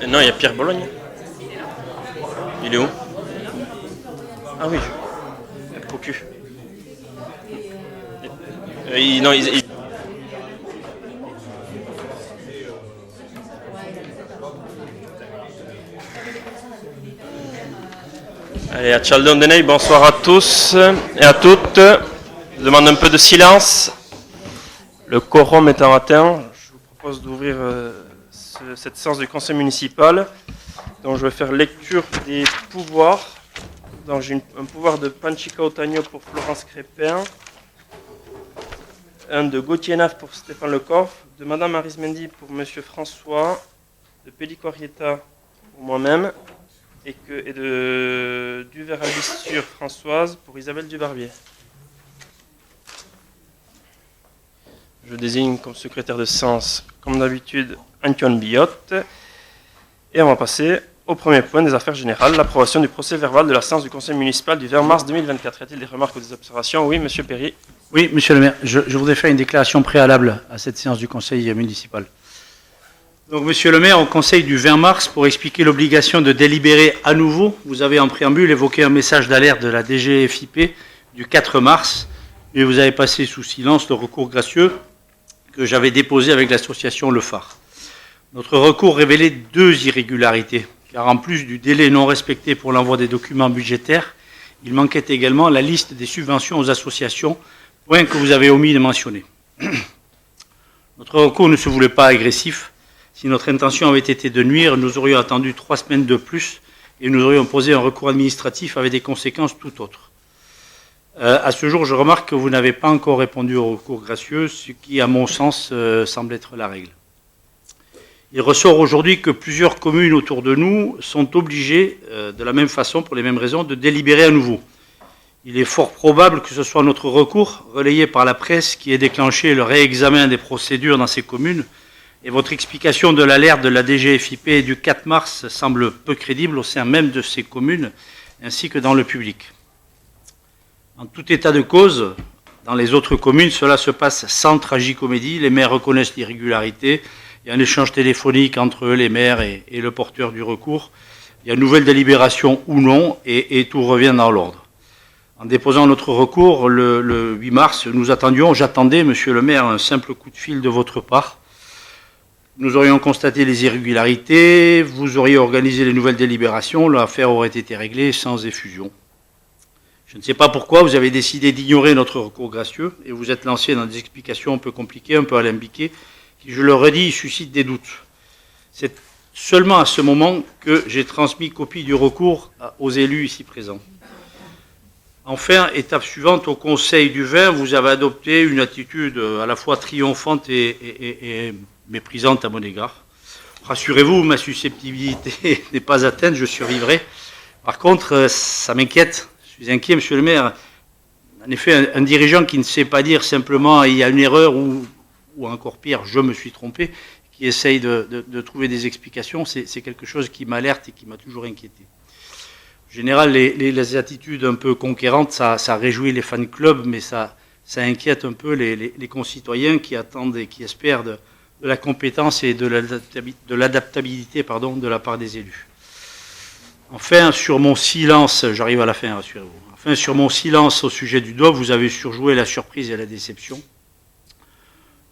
Non, il y a Pierre Bologne. Il est où? Ah oui, Cocu. Non, Allez, à Chaldon-Deney, bonsoir à tous et à toutes. Je demande un peu de silence. Le quorum étant atteint, je vous propose d'ouvrir cette séance du conseil municipal. Donc je vais faire lecture des pouvoirs. Donc j'ai un pouvoir de Panchika Otagno pour Florence Crépin, un de Gauthier Naf pour Stéphane Lecoff, de Madame Arismendi pour Monsieur François, de Pellico-Arrieta pour moi-même, et de Duvert-Albissure Françoise pour Isabelle Dubarbier. Je désigne comme secrétaire de séance, comme d'habitude, Antoine Billotte. Et on va passer au premier point des affaires générales, l'approbation du procès verbal de la séance du conseil municipal du 20 mars 2024. Y a-t-il des remarques ou des observations? Oui, monsieur Perry. Oui, monsieur le maire, je voudrais faire une déclaration préalable à cette séance du conseil municipal. Donc, monsieur le maire, au conseil du 20 mars, pour expliquer l'obligation de délibérer à nouveau, vous avez en préambule évoqué un message d'alerte de la DGFiP du 4 mars, et vous avez passé sous silence le recours gracieux que j'avais déposé avec l'association Le Phare. Notre recours révélait 2 irrégularités, car en plus du délai non respecté pour l'envoi des documents budgétaires, il manquait également la liste des subventions aux associations, point que vous avez omis de mentionner. Notre recours ne se voulait pas agressif. Si notre intention avait été de nuire, nous aurions attendu 3 semaines de plus et nous aurions posé un recours administratif avec des conséquences tout autres. À ce jour, je remarque que vous n'avez pas encore répondu au recours gracieux, ce qui, à mon sens, semble être la règle. Il ressort aujourd'hui que plusieurs communes autour de nous sont obligées, de la même façon, pour les mêmes raisons, de délibérer à nouveau. Il est fort probable que ce soit notre recours, relayé par la presse, qui ait déclenché le réexamen des procédures dans ces communes. Et votre explication de l'alerte de la DGFiP du 4 mars semble peu crédible au sein même de ces communes, ainsi que dans le public. En tout état de cause, dans les autres communes, cela se passe sans tragicomédie. Les maires reconnaissent l'irrégularité. Il y a un échange téléphonique entre les maires et le porteur du recours. Il y a une nouvelle délibération ou non, et tout revient dans l'ordre. En déposant notre recours le 8 mars, j'attendais, monsieur le maire, un simple coup de fil de votre part. Nous aurions constaté les irrégularités, vous auriez organisé les nouvelles délibérations, l'affaire aurait été réglée sans effusion. Je ne sais pas pourquoi vous avez décidé d'ignorer notre recours gracieux et vous êtes lancé dans des explications un peu compliquées, un peu alambiquées, qui, je le redis, suscitent des doutes. C'est seulement à ce moment que j'ai transmis copie du recours aux élus ici présents. Enfin, étape suivante, au Conseil du 20, vous avez adopté une attitude à la fois triomphante et méprisante à mon égard. Rassurez-vous, ma susceptibilité n'est pas atteinte, je survivrai. Par contre, ça m'inquiète, je suis inquiet, monsieur le maire. En effet, un dirigeant qui ne sait pas dire simplement « il y a une erreur » ou encore pire « je me suis trompé », qui essaye de trouver des explications, c'est quelque chose qui m'alerte et qui m'a toujours inquiété. En général, les attitudes un peu conquérantes, ça réjouit les fan clubs, mais ça inquiète un peu les concitoyens qui attendent et qui espèrent de la compétence et de l'adaptabilité de la part des élus. Enfin, sur mon silence, j'arrive à la fin, rassurez-vous. Enfin, sur mon silence au sujet du DOB, vous avez surjoué la surprise et la déception.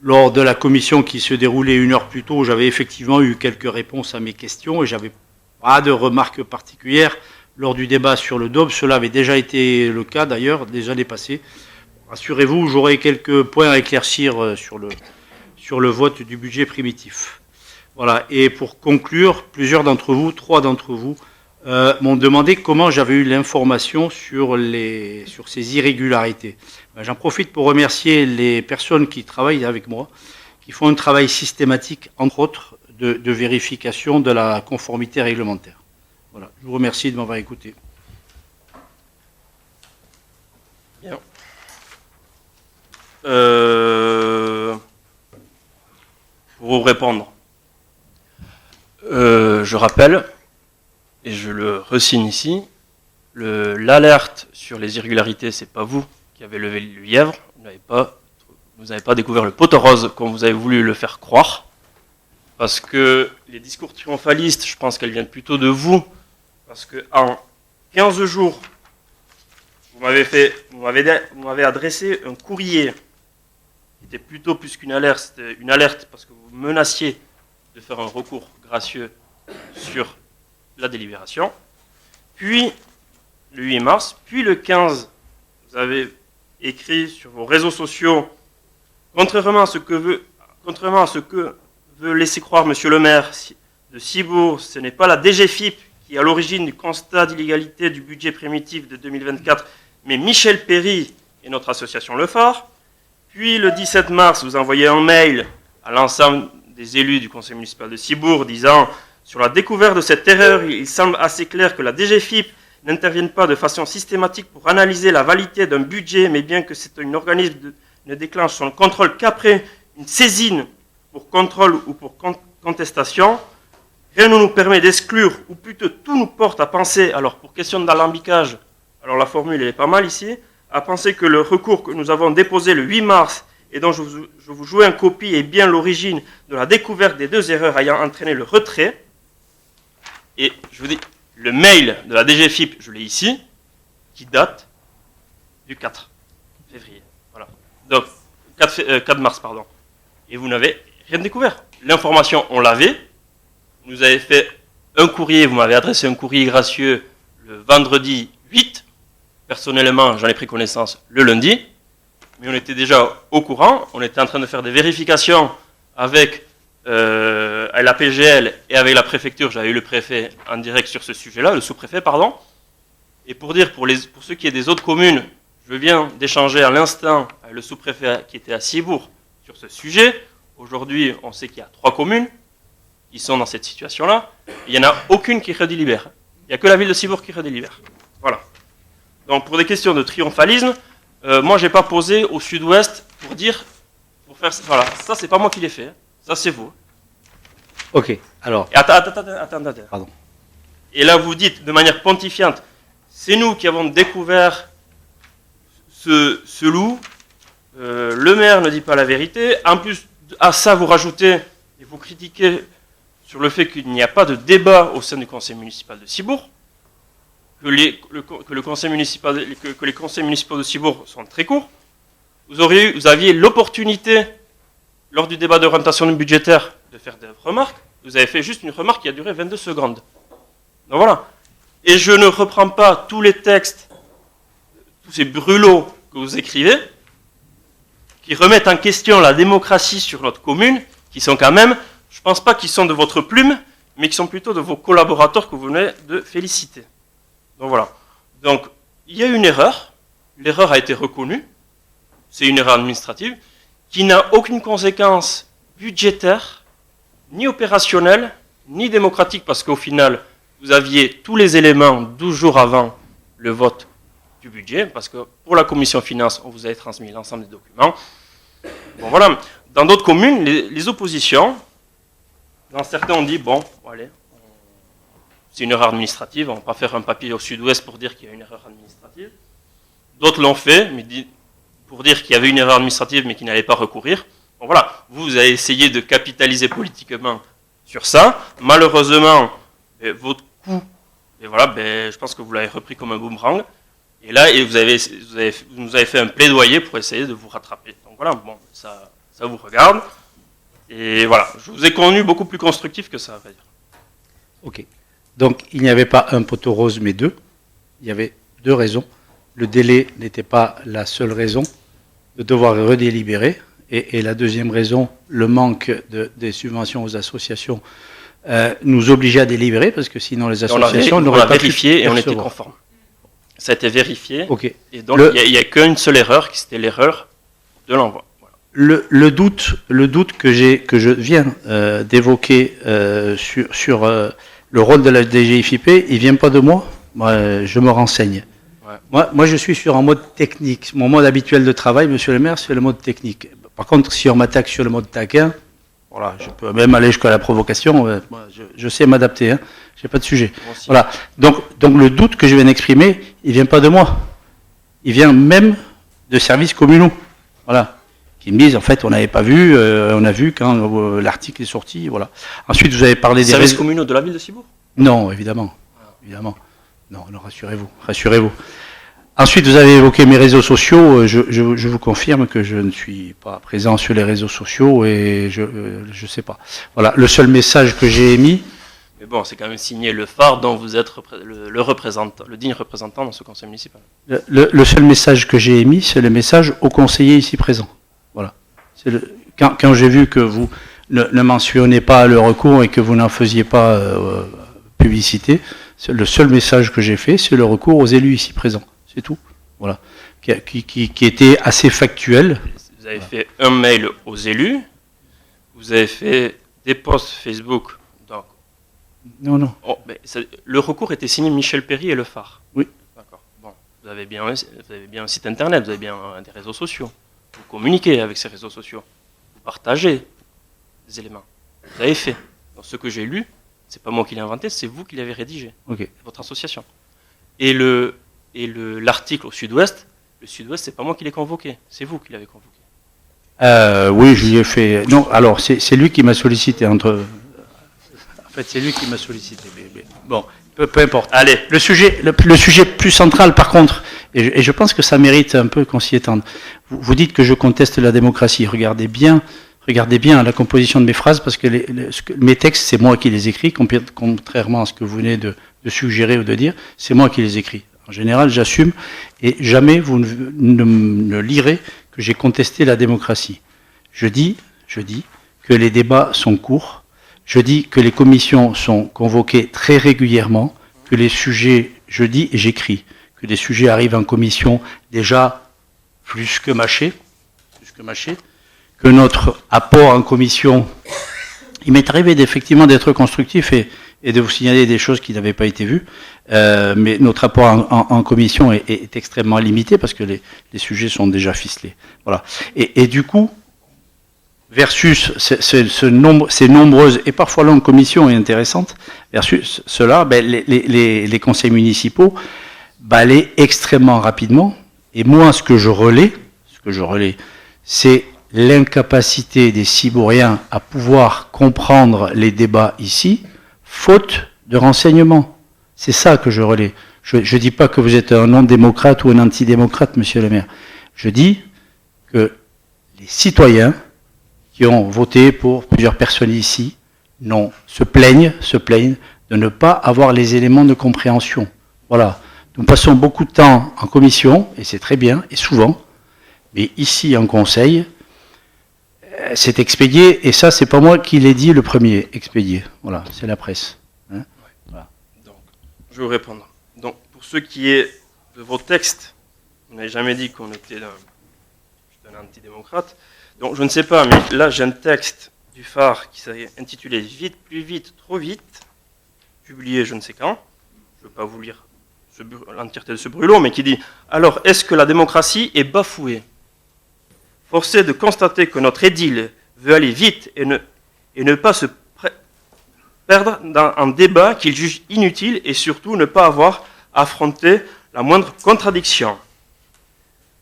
Lors de la commission qui se déroulait 1 heure plus tôt, j'avais effectivement eu quelques réponses à mes questions et j'avais pas de remarques particulières. Lors du débat sur le DOB, cela avait déjà été le cas d'ailleurs, des années passées. Rassurez-vous, j'aurai quelques points à éclaircir sur le vote du budget primitif. Voilà, et pour conclure, 3 d'entre vous, m'ont demandé comment j'avais eu l'information sur ces irrégularités. J'en profite pour remercier les personnes qui travaillent avec moi, qui font un travail systématique, entre autres, de vérification de la conformité réglementaire. Voilà, je vous remercie de m'avoir écouté. Bien. Pour vous répondre, je rappelle, et je le resigne ici, l'alerte sur les irrégularités, c'est pas vous qui avez levé le lièvre, vous n'avez pas découvert le poteau rose comme vous avez voulu le faire croire. parce que les discours triomphalistes, je pense qu'elles viennent plutôt de vous, parce qu'en 15 jours, vous m'avez adressé un courrier qui était plutôt plus qu'une alerte, c'était une alerte parce que vous menaciez de faire un recours gracieux sur la délibération. Puis, le 8 mars, puis le 15, vous avez écrit sur vos réseaux sociaux, contrairement à ce que veut laisser croire Monsieur le maire de Cibourg, ce n'est pas la DGFiP qui est à l'origine du constat d'illégalité du budget primitif de 2024, mais Michel Péry et notre association Le Phare. Puis le 17 mars, vous envoyez un mail à l'ensemble des élus du conseil municipal de Cibourg disant « Sur la découverte de cette erreur, il semble assez clair que la DGFiP n'intervienne pas de façon systématique pour analyser la validité d'un budget, mais bien que c'est un organisme ne déclenche son contrôle qu'après une saisine pour contrôle ou pour contestation. Rien ne nous permet d'exclure, ou plutôt tout nous porte à penser, alors pour question d'alambicage, alors la formule est pas mal ici, à penser que le recours que nous avons déposé le 8 mars et dont je vous joue en copie est bien l'origine de la découverte des 2 erreurs ayant entraîné le retrait. Et je vous dis, le mail de la DGFiP, je l'ai ici, qui date du 4 février. Voilà. Donc, 4 mars, pardon. Et vous n'avez rien découvert. L'information, on l'avait. Vous avez fait un courrier, vous m'avez adressé un courrier gracieux le vendredi 8. Personnellement, j'en ai pris connaissance le lundi. Mais on était déjà au courant. On était en train de faire des vérifications avec la PGL et avec la préfecture. J'avais eu le préfet en direct sur ce sujet-là, le sous-préfet, pardon. Et pour dire, pour ceux qui sont des autres communes, je viens d'échanger à l'instant avec le sous-préfet qui était à Cibourg sur ce sujet. Aujourd'hui, on sait qu'il y a 3 communes qui sont dans cette situation-là. Il n'y en a aucune qui redélibère. Il n'y a que la ville de Cibourg qui redélibère. Voilà. Donc, pour des questions de triomphalisme, moi, je n'ai pas posé au sud-ouest pour dire, faire, voilà, ça, c'est pas moi qui l'ai fait. Ça, c'est vous. Ok, alors. Et attends. Pardon. Et là, vous dites de manière pontifiante, c'est nous qui avons découvert ce loup. Le maire ne dit pas la vérité. En plus, à ça, vous rajoutez et vous critiquez sur le fait qu'il n'y a pas de débat au sein du conseil municipal de Cibourg, que les conseils municipaux de Cibourg sont très courts. Vous aviez l'opportunité, lors du débat d'orientation budgétaire, de faire des remarques. Vous avez fait juste une remarque qui a duré 22 secondes. Donc voilà. Et je ne reprends pas tous les textes, tous ces brûlots que vous écrivez, qui remettent en question la démocratie sur notre commune, qui sont quand même, je ne pense pas qu'ils sont de votre plume, mais qui sont plutôt de vos collaborateurs que vous venez de féliciter. Donc voilà. Donc, il y a une erreur. L'erreur a été reconnue. C'est une erreur administrative qui n'a aucune conséquence budgétaire, ni opérationnelle, ni démocratique, parce qu'au final, vous aviez tous les éléments 12 jours avant le vote du budget, parce que pour la commission finance, on vous avait transmis l'ensemble des documents. Bon voilà. Dans d'autres communes, les oppositions, dans certains on dit, bon, allez, c'est une erreur administrative, on ne va pas faire un papier au sud-ouest pour dire qu'il y a une erreur administrative. D'autres l'ont fait, mais pour dire qu'il y avait une erreur administrative, mais qu'ils n'allaient pas recourir. Bon voilà, vous avez essayé de capitaliser politiquement sur ça. Malheureusement, votre coup, et voilà, je pense que vous l'avez repris comme un boomerang. Et là, vous nous avez fait un plaidoyer pour essayer de vous rattraper. Donc voilà, bon, ça vous regarde. Et voilà, je vous ai connu beaucoup plus constructif que ça, à vrai dire. Ok. Donc, il n'y avait pas un poteau rose, mais 2. Il y avait 2 raisons. Le délai n'était pas la seule raison de devoir redélibérer. Et la deuxième raison, le manque des subventions aux associations nous obligeait à délibérer, parce que sinon les associations n'auraient pas vérifié et on était conforme. Ça a été vérifié. Okay. Et donc, il n'y a qu'une seule erreur, c'était l'erreur de l'envoi. Voilà. Le doute que je viens d'évoquer sur le rôle de la DGFiP, il ne vient pas de moi. Moi, je me renseigne. Ouais. Moi, je suis sur un mode technique. Mon mode habituel de travail, monsieur le maire, c'est le mode technique. Par contre, si on m'attaque sur le mode taquin, voilà, je peux même aller jusqu'à la provocation. Je sais m'adapter. Hein. Je n'ai pas de sujet. Voilà. Donc le doute que je viens d'exprimer, il ne vient pas de moi. Il vient même de services communaux. Voilà. qui me disent, en fait, on n'avait pas vu, on a vu quand l'article est sorti, voilà. Ensuite, vous avez parlé des services communaux de la ville de Cibourg? Non, évidemment. Non, rassurez-vous. Ensuite, vous avez évoqué mes réseaux sociaux. Je vous confirme que je ne suis pas présent sur les réseaux sociaux et je sais pas. Voilà, le seul message que j'ai émis. Mais bon, c'est quand même signé le phare dont vous êtes le représentant, le digne représentant dans ce conseil municipal. Le seul message que j'ai émis, c'est le message aux conseillers ici présents. Voilà. Quand j'ai vu que vous ne mentionniez pas le recours et que vous n'en faisiez pas publicité, le seul message que j'ai fait, c'est le recours aux élus ici présents. C'est tout. Voilà. Qui était assez factuel. Vous avez fait un mail aux élus, vous avez fait des posts Facebook. Donc, non. Le recours était signé Michel Perry et le phare. Oui. D'accord. Bon, vous avez bien un site internet, vous avez bien des réseaux sociaux. Vous communiquez avec ces réseaux sociaux. Vous partagez des éléments. Vous avez fait. Donc, ce que j'ai lu, c'est pas moi qui l'ai inventé, c'est vous qui l'avez rédigé. Ok. Votre association. Et l'article au Sud-Ouest, le Sud-Ouest, c'est pas moi qui l'ai convoqué, c'est vous qui l'avez convoqué. Oui, je lui ai fait. Non, alors c'est lui qui m'a sollicité En fait, c'est lui qui m'a sollicité. Mais bon, peu importe. Allez. Le sujet plus central, par contre, et je pense que ça mérite un peu qu'on s'y étende. Vous dites que je conteste la démocratie. Regardez bien la composition de mes phrases, parce que mes textes, c'est moi qui les écris, contrairement à ce que vous venez de suggérer ou de dire, c'est moi qui les écris. En général, j'assume, et jamais vous ne lirez que j'ai contesté la démocratie. Je dis que les débats sont courts, je dis que les commissions sont convoquées très régulièrement, que les sujets, je dis et j'écris, que les sujets arrivent en commission déjà plus que mâchés, que notre apport en commission, il m'est arrivé effectivement d'être constructif et de vous signaler des choses qui n'avaient pas été vues, mais notre apport en commission est extrêmement limité parce que les sujets sont déjà ficelés. Voilà. Et du coup, versus ces nombreuses et parfois longues commissions et intéressantes, versus cela, les conseils municipaux balaient extrêmement rapidement. Et moi, ce que je relais, c'est l'incapacité des Cibouriens à pouvoir comprendre les débats ici, faute de renseignements. C'est ça que je relais. Je ne dis pas que vous êtes un non-démocrate ou un antidémocrate, monsieur le maire. Je dis que les citoyens qui ont voté pour plusieurs personnes ici se plaignent de ne pas avoir les éléments de compréhension. Voilà. Nous passons beaucoup de temps en commission, et c'est très bien, et souvent, mais ici en conseil, c'est expédié, et ça, c'est pas moi qui l'ai dit le premier, expédié. Voilà, c'est la presse. Hein, voilà. Donc, je vais vous répondre. Donc, pour ce qui est de vos textes, vous n'avez jamais dit qu'on était un antidémocrate. Donc, je ne sais pas, mais là, j'ai un texte du phare qui s'est intitulé « Vite, plus vite, trop vite », publié je ne sais quand. Je ne veux pas vous lire l'entièreté de ce brûlot, mais qui dit « Alors, est-ce que la démocratie est bafouée ? Forcé de constater que notre édile veut aller vite et ne pas se perdre dans un débat qu'il juge inutile et surtout ne pas avoir à affronter la moindre contradiction.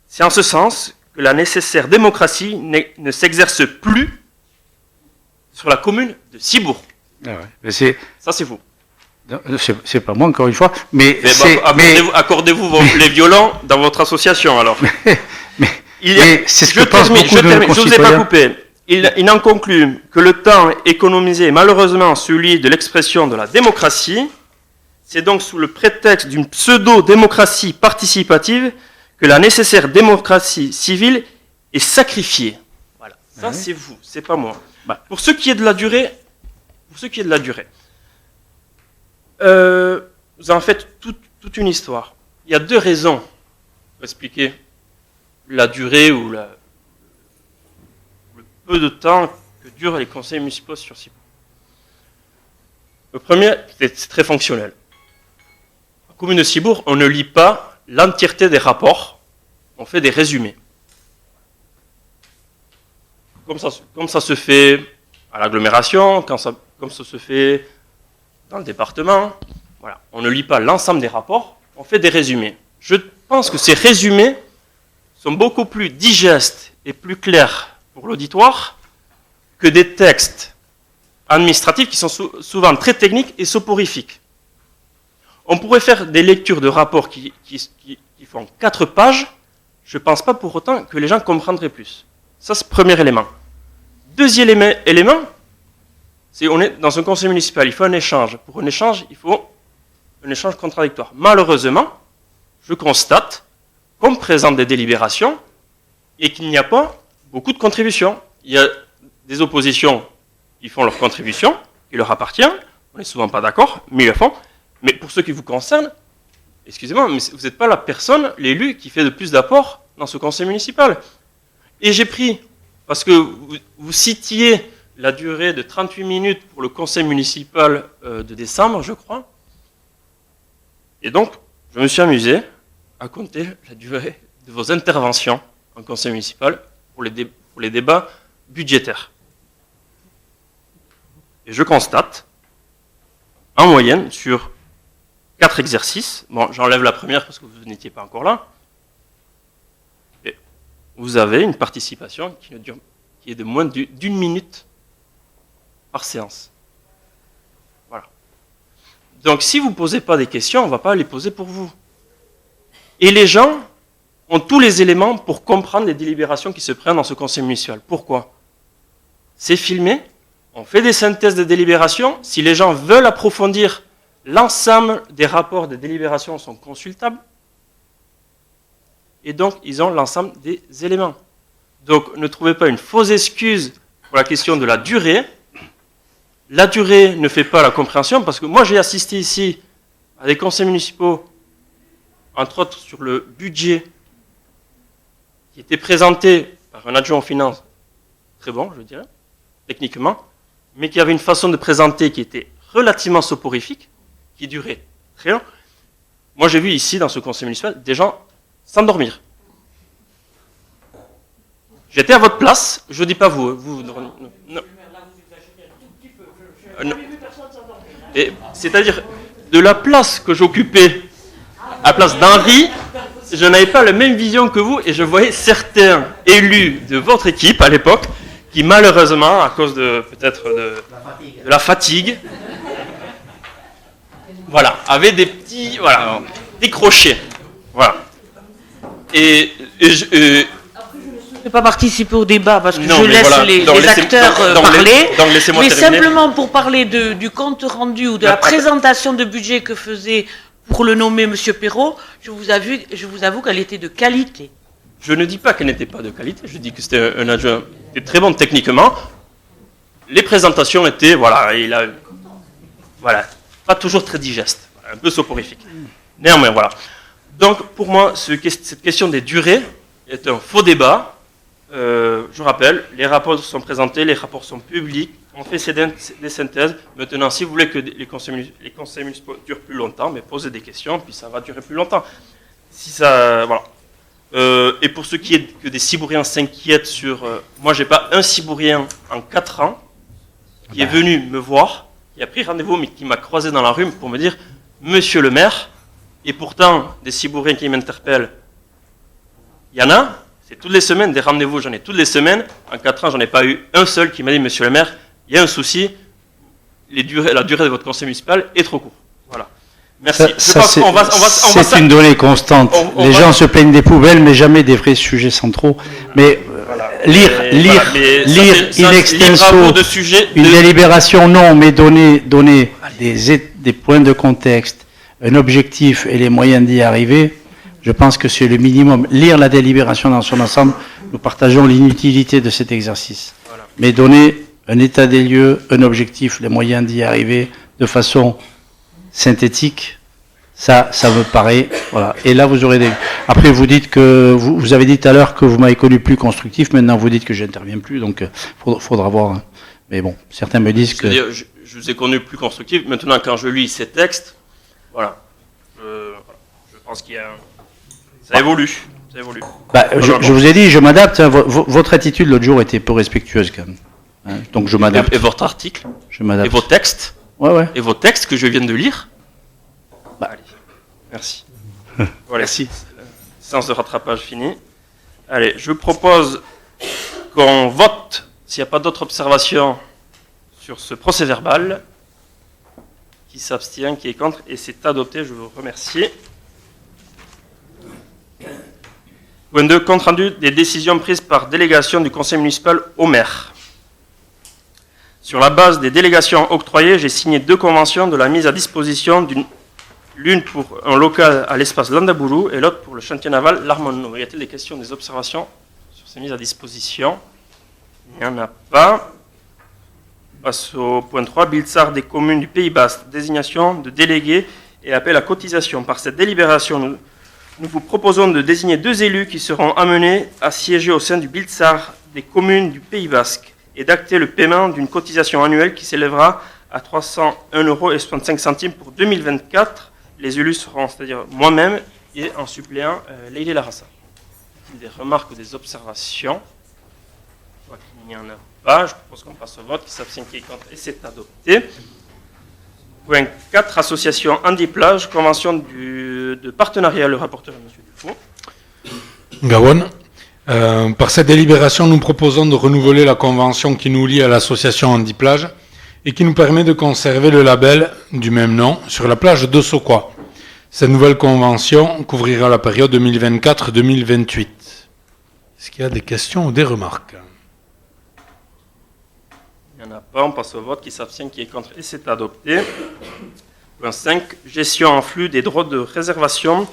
C'est en ce sens que la nécessaire démocratie ne s'exerce plus sur la commune de Cibourg. » Ah ouais. Ça, c'est vous. C'est pas moi, encore une fois. Mais accordez-vous les violons dans votre association, alors. C'est ce que pensent beaucoup de nos concitoyens. Je ne vous ai pas coupé. Il n'en conclut que le temps économisé est malheureusement celui de l'expression de la démocratie. C'est donc sous le prétexte d'une pseudo-démocratie participative que la nécessaire démocratie civile est sacrifiée. Voilà. Ça, c'est vous, c'est pas moi. Pour ce qui est de la durée, vous en faites toute une histoire. Il y a deux raisons pour expliquer la durée ou le peu de temps que durent les conseils municipaux sur Cibourg. Le premier, c'est très fonctionnel. En commune de Cibourg, on ne lit pas l'entièreté des rapports, on fait des résumés. Comme ça se fait à l'agglomération, comme ça se fait dans le département. Voilà. On ne lit pas l'ensemble des rapports, on fait des résumés. Je pense que ces résumés sont beaucoup plus digestes est plus clair pour l'auditoire que des textes administratifs qui sont souvent très techniques et soporifiques. On pourrait faire des lectures de rapports qui font 4 pages, je ne pense pas pour autant que les gens comprendraient plus. Ça, c'est le premier élément. Deuxième élément, c'est on est dans un conseil municipal, il faut un échange. Pour un échange, il faut un échange contradictoire. Malheureusement, je constate qu'on présente des délibérations et qu'il n'y a pas beaucoup de contributions. Il y a des oppositions qui font leur contribution, qui leur appartient, on n'est souvent pas d'accord, mais ils le font. Mais pour ce qui vous concerne, excusez-moi, mais vous n'êtes pas la personne, l'élu, qui fait le plus d'apports dans ce conseil municipal. Et j'ai pris, parce que vous citiez la durée de 38 minutes pour le conseil municipal de décembre, je crois. Et donc, je me suis amusé à compter la durée de vos interventions en conseil municipal pour les débats budgétaires. Et je constate, en moyenne, sur 4 exercices, bon, j'enlève la première parce que vous n'étiez pas encore là, et vous avez une participation qui est de moins d'une minute par séance. Voilà. Donc si vous ne posez pas des questions, on ne va pas les poser pour vous. Et les gens ont tous les éléments pour comprendre les délibérations qui se prennent dans ce conseil municipal. Pourquoi? C'est filmé, on fait des synthèses de délibérations. Si les gens veulent approfondir, l'ensemble des rapports des délibérations sont consultables. Et donc, ils ont l'ensemble des éléments. Donc, ne trouvez pas une fausse excuse pour la question de la durée. La durée ne fait pas la compréhension, parce que moi, j'ai assisté ici à des conseils municipaux, entre autres sur le budget, qui était présenté par un adjoint aux finances, très bon, je dirais, techniquement, mais qui avait une façon de présenter qui était relativement soporifique, qui durait très long. Moi, j'ai vu ici, dans ce conseil municipal, des gens s'endormir. J'étais à votre place, je ne dis pas vous. Non. Non. C'est-à-dire, de la place que j'occupais, à la place d'Henri, je n'avais pas la même vision que vous, et je voyais certains élus de votre équipe, à l'époque, qui malheureusement, à cause de peut-être de la fatigue, voilà, avaient des petits, voilà, décrochés. Voilà. Et je ne vais pas participer au débat parce que non, je laisse voilà. les acteurs parler. Donc laissez-moi mais terminer. Simplement pour parler du compte rendu ou de la présentation de budget que faisait, pour le nommer, M. Perrault, je vous avoue qu'elle était de qualité. Je ne dis pas qu'elle n'était pas de qualité, je dis que c'était un adjoint qui était très bon techniquement. Les présentations étaient, voilà, pas toujours très digestes, un peu soporifiques. Néanmoins, voilà. Donc, pour moi, cette question des durées est un faux débat. Je rappelle, les rapports sont présentés, les rapports sont publics, on fait des synthèses. Maintenant, si vous voulez que les conseils municipaux durent plus longtemps, mais posez des questions, puis ça va durer plus longtemps. Si ça, voilà. Et pour ce qui est que des Cibouriens s'inquiètent sur... moi, j'ai pas un Cibourien en 4 ans qui est venu me voir, qui a pris rendez-vous, mais qui m'a croisé dans la rue pour me dire « Monsieur le maire », et pourtant, des Cibouriens qui m'interpellent, il y en a, c'est toutes les semaines, des rendez-vous, j'en ai toutes les semaines. En 4 ans, j'en ai pas eu un seul qui m'a dit « Monsieur le maire, il y a un souci, la durée de votre conseil municipal est trop courte. » Voilà. Merci. C'est une donnée constante. Les gens se plaignent des poubelles, mais jamais des vrais sujets centraux. Mais voilà. lire in extenso une délibération, non, mais donner des points de contexte, un objectif et les moyens d'y arriver, je pense que c'est le minimum. Lire la délibération dans son ensemble, nous partageons l'inutilité de cet exercice. Voilà. Mais donner un état des lieux, un objectif, les moyens d'y arriver de façon synthétique, ça me paraît, voilà. Et là, vous aurez des... Après, vous dites que, vous avez dit tout à l'heure que vous m'avez connu plus constructif, maintenant vous dites que j'interviens plus, donc faudra voir. Hein. Mais bon, certains me disent que... Je vous ai connu plus constructif, maintenant quand je lis ces textes, voilà, je pense qu'il y a... Ça évolue. Bah, je vous ai dit, je m'adapte, hein. Votre attitude l'autre jour était peu respectueuse quand même. Hein. Donc je m'adapte. Et votre article, je m'adapte. Et vos textes. Ouais. Et vos textes que je viens de lire. Bah. Allez, merci. Voilà, merci. Séance de rattrapage finie. Allez, je propose qu'on vote s'il n'y a pas d'autres observations sur ce procès-verbal. Qui s'abstient, qui est contre, et c'est adopté, je vous remercie. Point 2, compte rendu des décisions prises par délégation du conseil municipal au maire. Sur la base des délégations octroyées, j'ai signé 2 conventions de la mise à disposition l'une pour un local à l'espace Landaboulou et l'autre pour le chantier naval L'Armonneau. Y a-t-il des questions, des observations sur ces mises à disposition? Il n'y en a pas. On passe au point 3, Biltzar des communes du Pays Basque, désignation de délégués et appel à cotisation. Par cette délibération, nous vous proposons de désigner 2 élus qui seront amenés à siéger au sein du Biltzar des communes du Pays Basque et d'acter le paiement d'une cotisation annuelle qui s'élèvera à 301,65 € pour 2024. Les élus seront, c'est-à-dire moi-même et en suppléant Leïlé Larassa. Des remarques ou des observations? Je crois qu'il n'y en a pas. Je propose qu'on passe au vote. Qui s'abstient, qui est contre, et c'est adopté. Point 4, association Handiplage, convention de partenariat. Le rapporteur est M. Dufault. Gawon. Par cette délibération, nous proposons de renouveler la convention qui nous lie à l'association Handiplage et qui nous permet de conserver le label du même nom sur la plage de Soquois. Cette nouvelle convention couvrira la période 2024-2028. Est-ce qu'il y a des questions ou des remarques? Il n'y en a pas, on passe au vote. Qui s'abstient, qui est contre, et c'est adopté. Point 5, gestion en flux des droits de réservation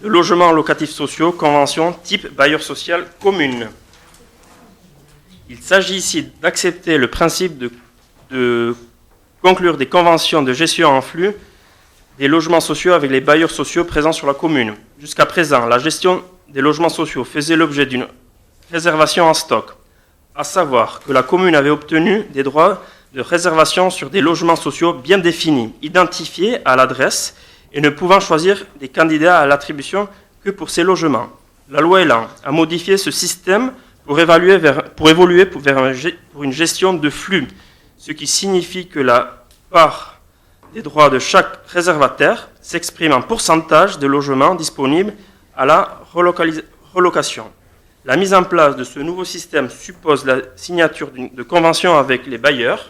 de logements locatifs sociaux, convention type bailleur social commune. Il s'agit ici d'accepter le principe de conclure des conventions de gestion en flux des logements sociaux avec les bailleurs sociaux présents sur la commune. Jusqu'à présent, la gestion des logements sociaux faisait l'objet d'une réservation en stock, à savoir que la commune avait obtenu des droits de réservation sur des logements sociaux bien définis, identifiés à l'adresse et ne pouvant choisir des candidats à l'attribution que pour ces logements. La loi Elan a modifié ce système pour évoluer pour une gestion de flux, ce qui signifie que la part des droits de chaque réservataire s'exprime en pourcentage de logements disponibles à la relocation. La mise en place de ce nouveau système suppose la signature de conventions avec les bailleurs.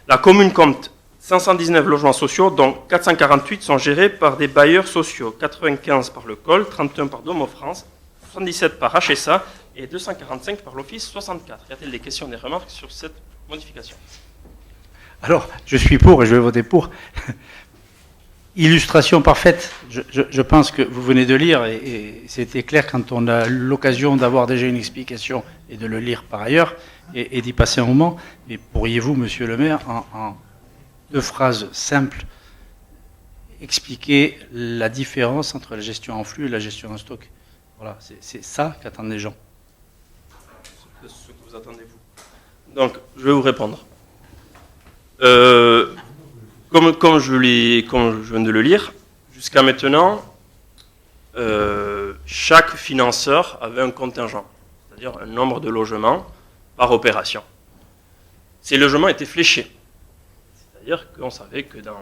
La commune compte 519 logements sociaux, dont 448 sont gérés par des bailleurs sociaux, 95 par le COL, 31 par Domo France, 77 par HSA et 245 par l'Office 64. Y a-t-il des questions, des remarques sur cette modification? Alors, je suis pour et je vais voter pour. Illustration parfaite. Je pense que vous venez de lire et c'était clair quand on a l'occasion d'avoir déjà une explication et de le lire par ailleurs et d'y passer un moment. Mais pourriez-vous, monsieur le maire, en 2 phrases simples, expliquer la différence entre la gestion en flux et la gestion en stock? Voilà, c'est ça qu'attendent les gens. C'est ce que vous attendez, vous. Donc, je vais vous répondre. Comme je viens de le lire, jusqu'à maintenant, chaque financeur avait un contingent, c'est-à-dire un nombre de logements par opération. Ces logements étaient fléchés. C'est-à-dire qu'on savait que dans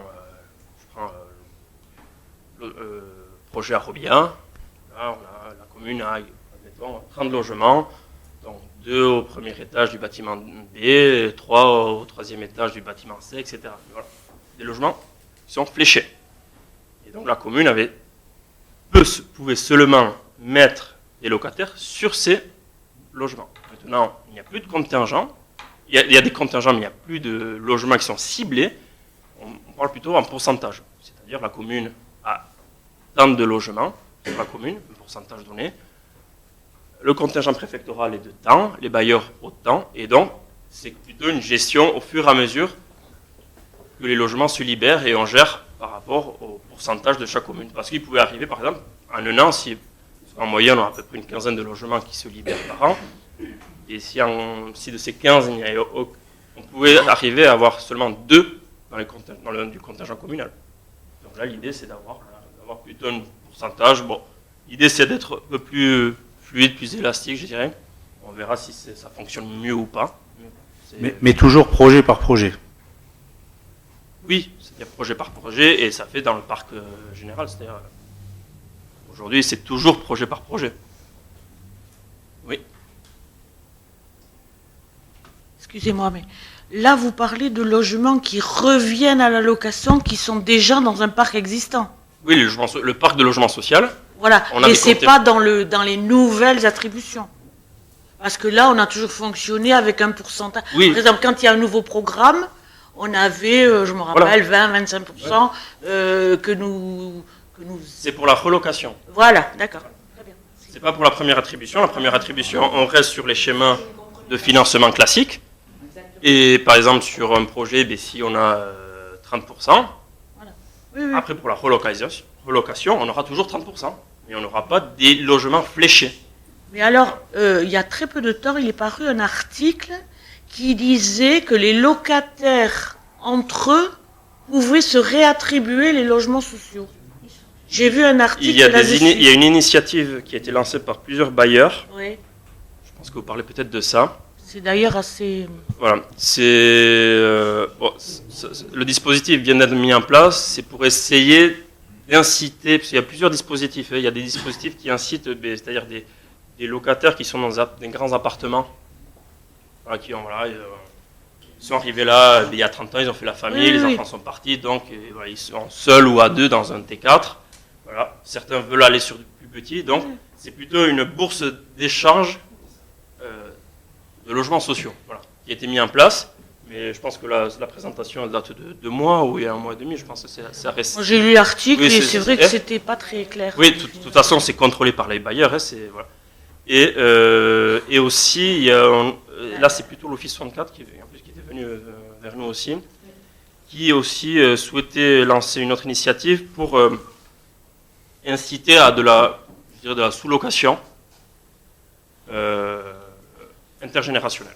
le projet à Robien, là, la commune a, admettons, 30 logements, donc 2 au premier étage du bâtiment B, 3 au 3e étage du bâtiment C, etc. Voilà. Des logements qui sont fléchés. Et donc la commune pouvait seulement mettre des locataires sur ces logements. Maintenant, il n'y a plus de contingent. Il y a des contingents, mais il n'y a plus de logements qui sont ciblés. On parle plutôt en pourcentage. C'est-à-dire la commune a tant de logements sur la commune, un pourcentage donné. Le contingent préfectoral est de temps, les bailleurs autant, et donc c'est plutôt une gestion au fur et à mesure que les logements se libèrent et on gère par rapport au pourcentage de chaque commune. Parce qu'il pouvait arriver, par exemple, en un an, si en moyenne on a à peu près une quinzaine de logements qui se libèrent par an, et si de ces 15, on pouvait arriver à avoir seulement 2 dans du contingent communal. Donc là, l'idée, c'est d'avoir plutôt un pourcentage. Bon, l'idée, c'est d'être un peu plus fluide, plus élastique, je dirais. On verra si ça fonctionne mieux ou pas. Mais toujours projet par projet. Oui, c'est-à-dire projet par projet, et ça fait dans le parc général. C'est-à-dire, aujourd'hui, c'est toujours projet par projet. Oui. excusez-moi, mais là, vous parlez de logements qui reviennent à la location, qui sont déjà dans un parc existant. Oui, le parc de logement social. Voilà, On a mais des c'est comptes- pas dans les nouvelles attributions. Parce que là, on a toujours fonctionné avec un pourcentage. Oui. Par exemple, quand il y a un nouveau programme, on avait, je me rappelle, 20-25% que nous... C'est pour la relocation. Voilà, d'accord. Très bien. C'est pas pour la première attribution. La première attribution, on reste sur les schémas de financement classiques. Et par exemple, sur un projet, si on a 30%, Oui, oui. après pour la relocation, on aura toujours 30%. Mais on n'aura pas des logements fléchés. Mais alors, il y a très peu de temps, il est paru un article qui disait que les locataires, entre eux, pouvaient se réattribuer les logements sociaux. J'ai vu un article Il y a là-dessus. il y a une initiative qui a été lancée par plusieurs bailleurs. Oui, Je pense que vous parlez peut-être de ça. c'est d'ailleurs assez... Voilà, le dispositif vient d'être mis en place, c'est pour essayer d'inciter, parce qu'il y a plusieurs dispositifs, il y a des dispositifs qui incitent, c'est-à-dire des locataires qui sont dans des grands appartements, voilà, ils sont arrivés là, il y a 30 ans, ils ont fait la famille, Oui, les oui. enfants sont partis, donc voilà, ils sont seuls ou à deux dans un T4. Voilà. Certains veulent aller sur du plus petit, donc c'est plutôt une bourse d'échange de logements sociaux, voilà, qui a été mis en place. Mais je pense que la présentation elle date de 2 mois ou il y a 1 mois et demi, je pense que c'est récent. Moi, j'ai lu l'article Oui, et c'est- c'est vrai c'est- que c'était pas très clair. Oui, de toute façon, c'est contrôlé par les bailleurs. Voilà. Et aussi, il y a là, c'est plutôt l'Office 64 qui était venu vers nous aussi, qui aussi souhaitait lancer une autre initiative pour inciter à de la sous-location intergénérationnelle.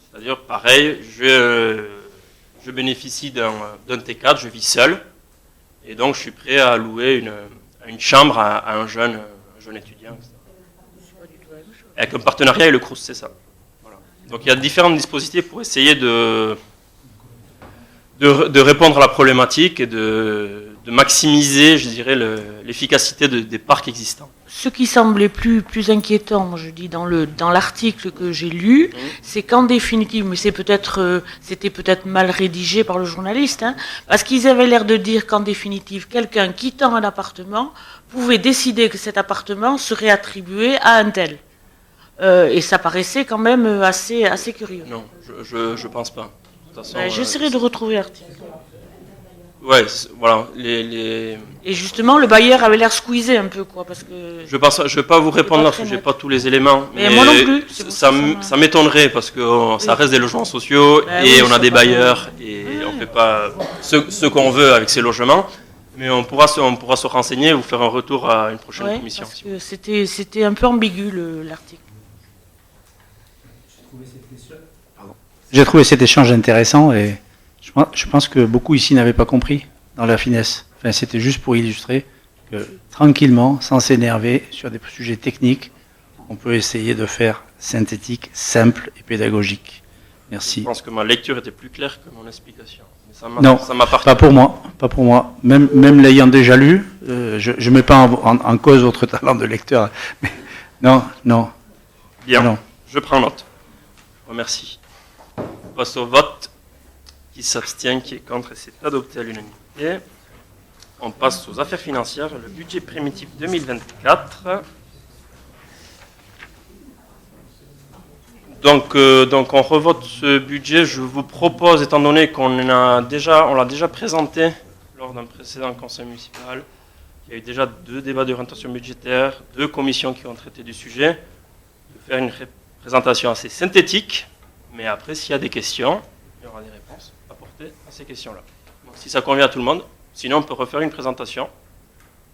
C'est-à-dire, pareil, je bénéficie d'un T4, je vis seul, et donc je suis prêt à louer une chambre à un jeune étudiant, etc. Avec un partenariat avec le Crous, c'est ça. Voilà. Donc il y a différents dispositifs pour essayer de répondre à la problématique et de maximiser, je dirais, l'efficacité des parcs existants. Ce qui semblait plus inquiétant, moi, je dis dans l'article que j'ai lu, c'est qu'en définitive, mais c'était peut-être mal rédigé par le journaliste, hein, parce qu'ils avaient l'air de dire qu'en définitive, quelqu'un quittant un appartement pouvait décider que cet appartement serait attribué à un tel. Et ça paraissait quand même assez curieux. Non, je pense pas. De toute façon, J'essaierai de retrouver l'article. Ouais, voilà. Les... Et justement, le bailleur avait l'air squeezé un peu, quoi, parce que... Je ne vais pas vous répondre pas là, très parce que je n'ai net. pas tous les éléments. Mais moi non plus, c'est pour ça que ça m'a- ça m'étonnerait, parce que ça Oui. reste des logements sociaux, Ben et oui, on a c'est des pas- bailleurs, et on ne fait pas ce qu'on veut avec ces logements. Mais on pourra se renseigner et vous faire un retour à une prochaine Ouais, commission. parce que c'était un peu ambigu, l'article. J'ai trouvé cet échange intéressant et je pense que beaucoup ici n'avaient pas compris dans la finesse. Enfin, c'était juste pour illustrer que tranquillement, sans s'énerver sur des sujets techniques, on peut essayer de faire synthétique, simple et pédagogique. Je Merci. pense que ma lecture était plus claire que mon explication. Mais Non, ça m'appartient. pas pour moi, pas pour moi. Même l'ayant déjà lu, je ne mets pas en cause votre talent de lecteur. Mais non. Bien, non. je prends note. Remercie. On passe au vote. Qui s'abstient, qui est contre, et c'est adopté à l'unanimité. On passe aux affaires financières, le budget primitif 2024. Donc on revote ce budget. Je vous propose, étant donné qu'on l'a déjà présenté lors d'un précédent conseil municipal, il y a eu déjà 2 débats d'orientation budgétaire, 2 commissions qui ont traité du sujet, de faire une présentation assez synthétique, mais après, s'il y a des questions, il y aura des réponses apportées à ces questions-là. Donc, si ça convient à tout le monde, sinon on peut refaire une présentation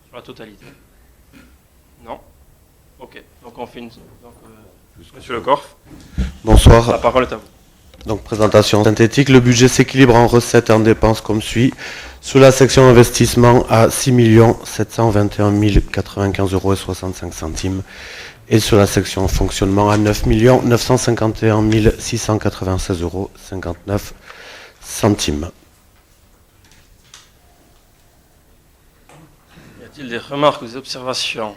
sur la totalité. Non? Ok, donc on fait Monsieur Le Corf, la Bonsoir. parole est à vous. Donc présentation synthétique. Le budget s'équilibre en recettes et en dépenses comme suit. Sous la section investissement à 6 721 095 € et 65 centimes. Et sur la section fonctionnement à 9 951 696 € 59 centimes. Y a-t-il des remarques ou des observations?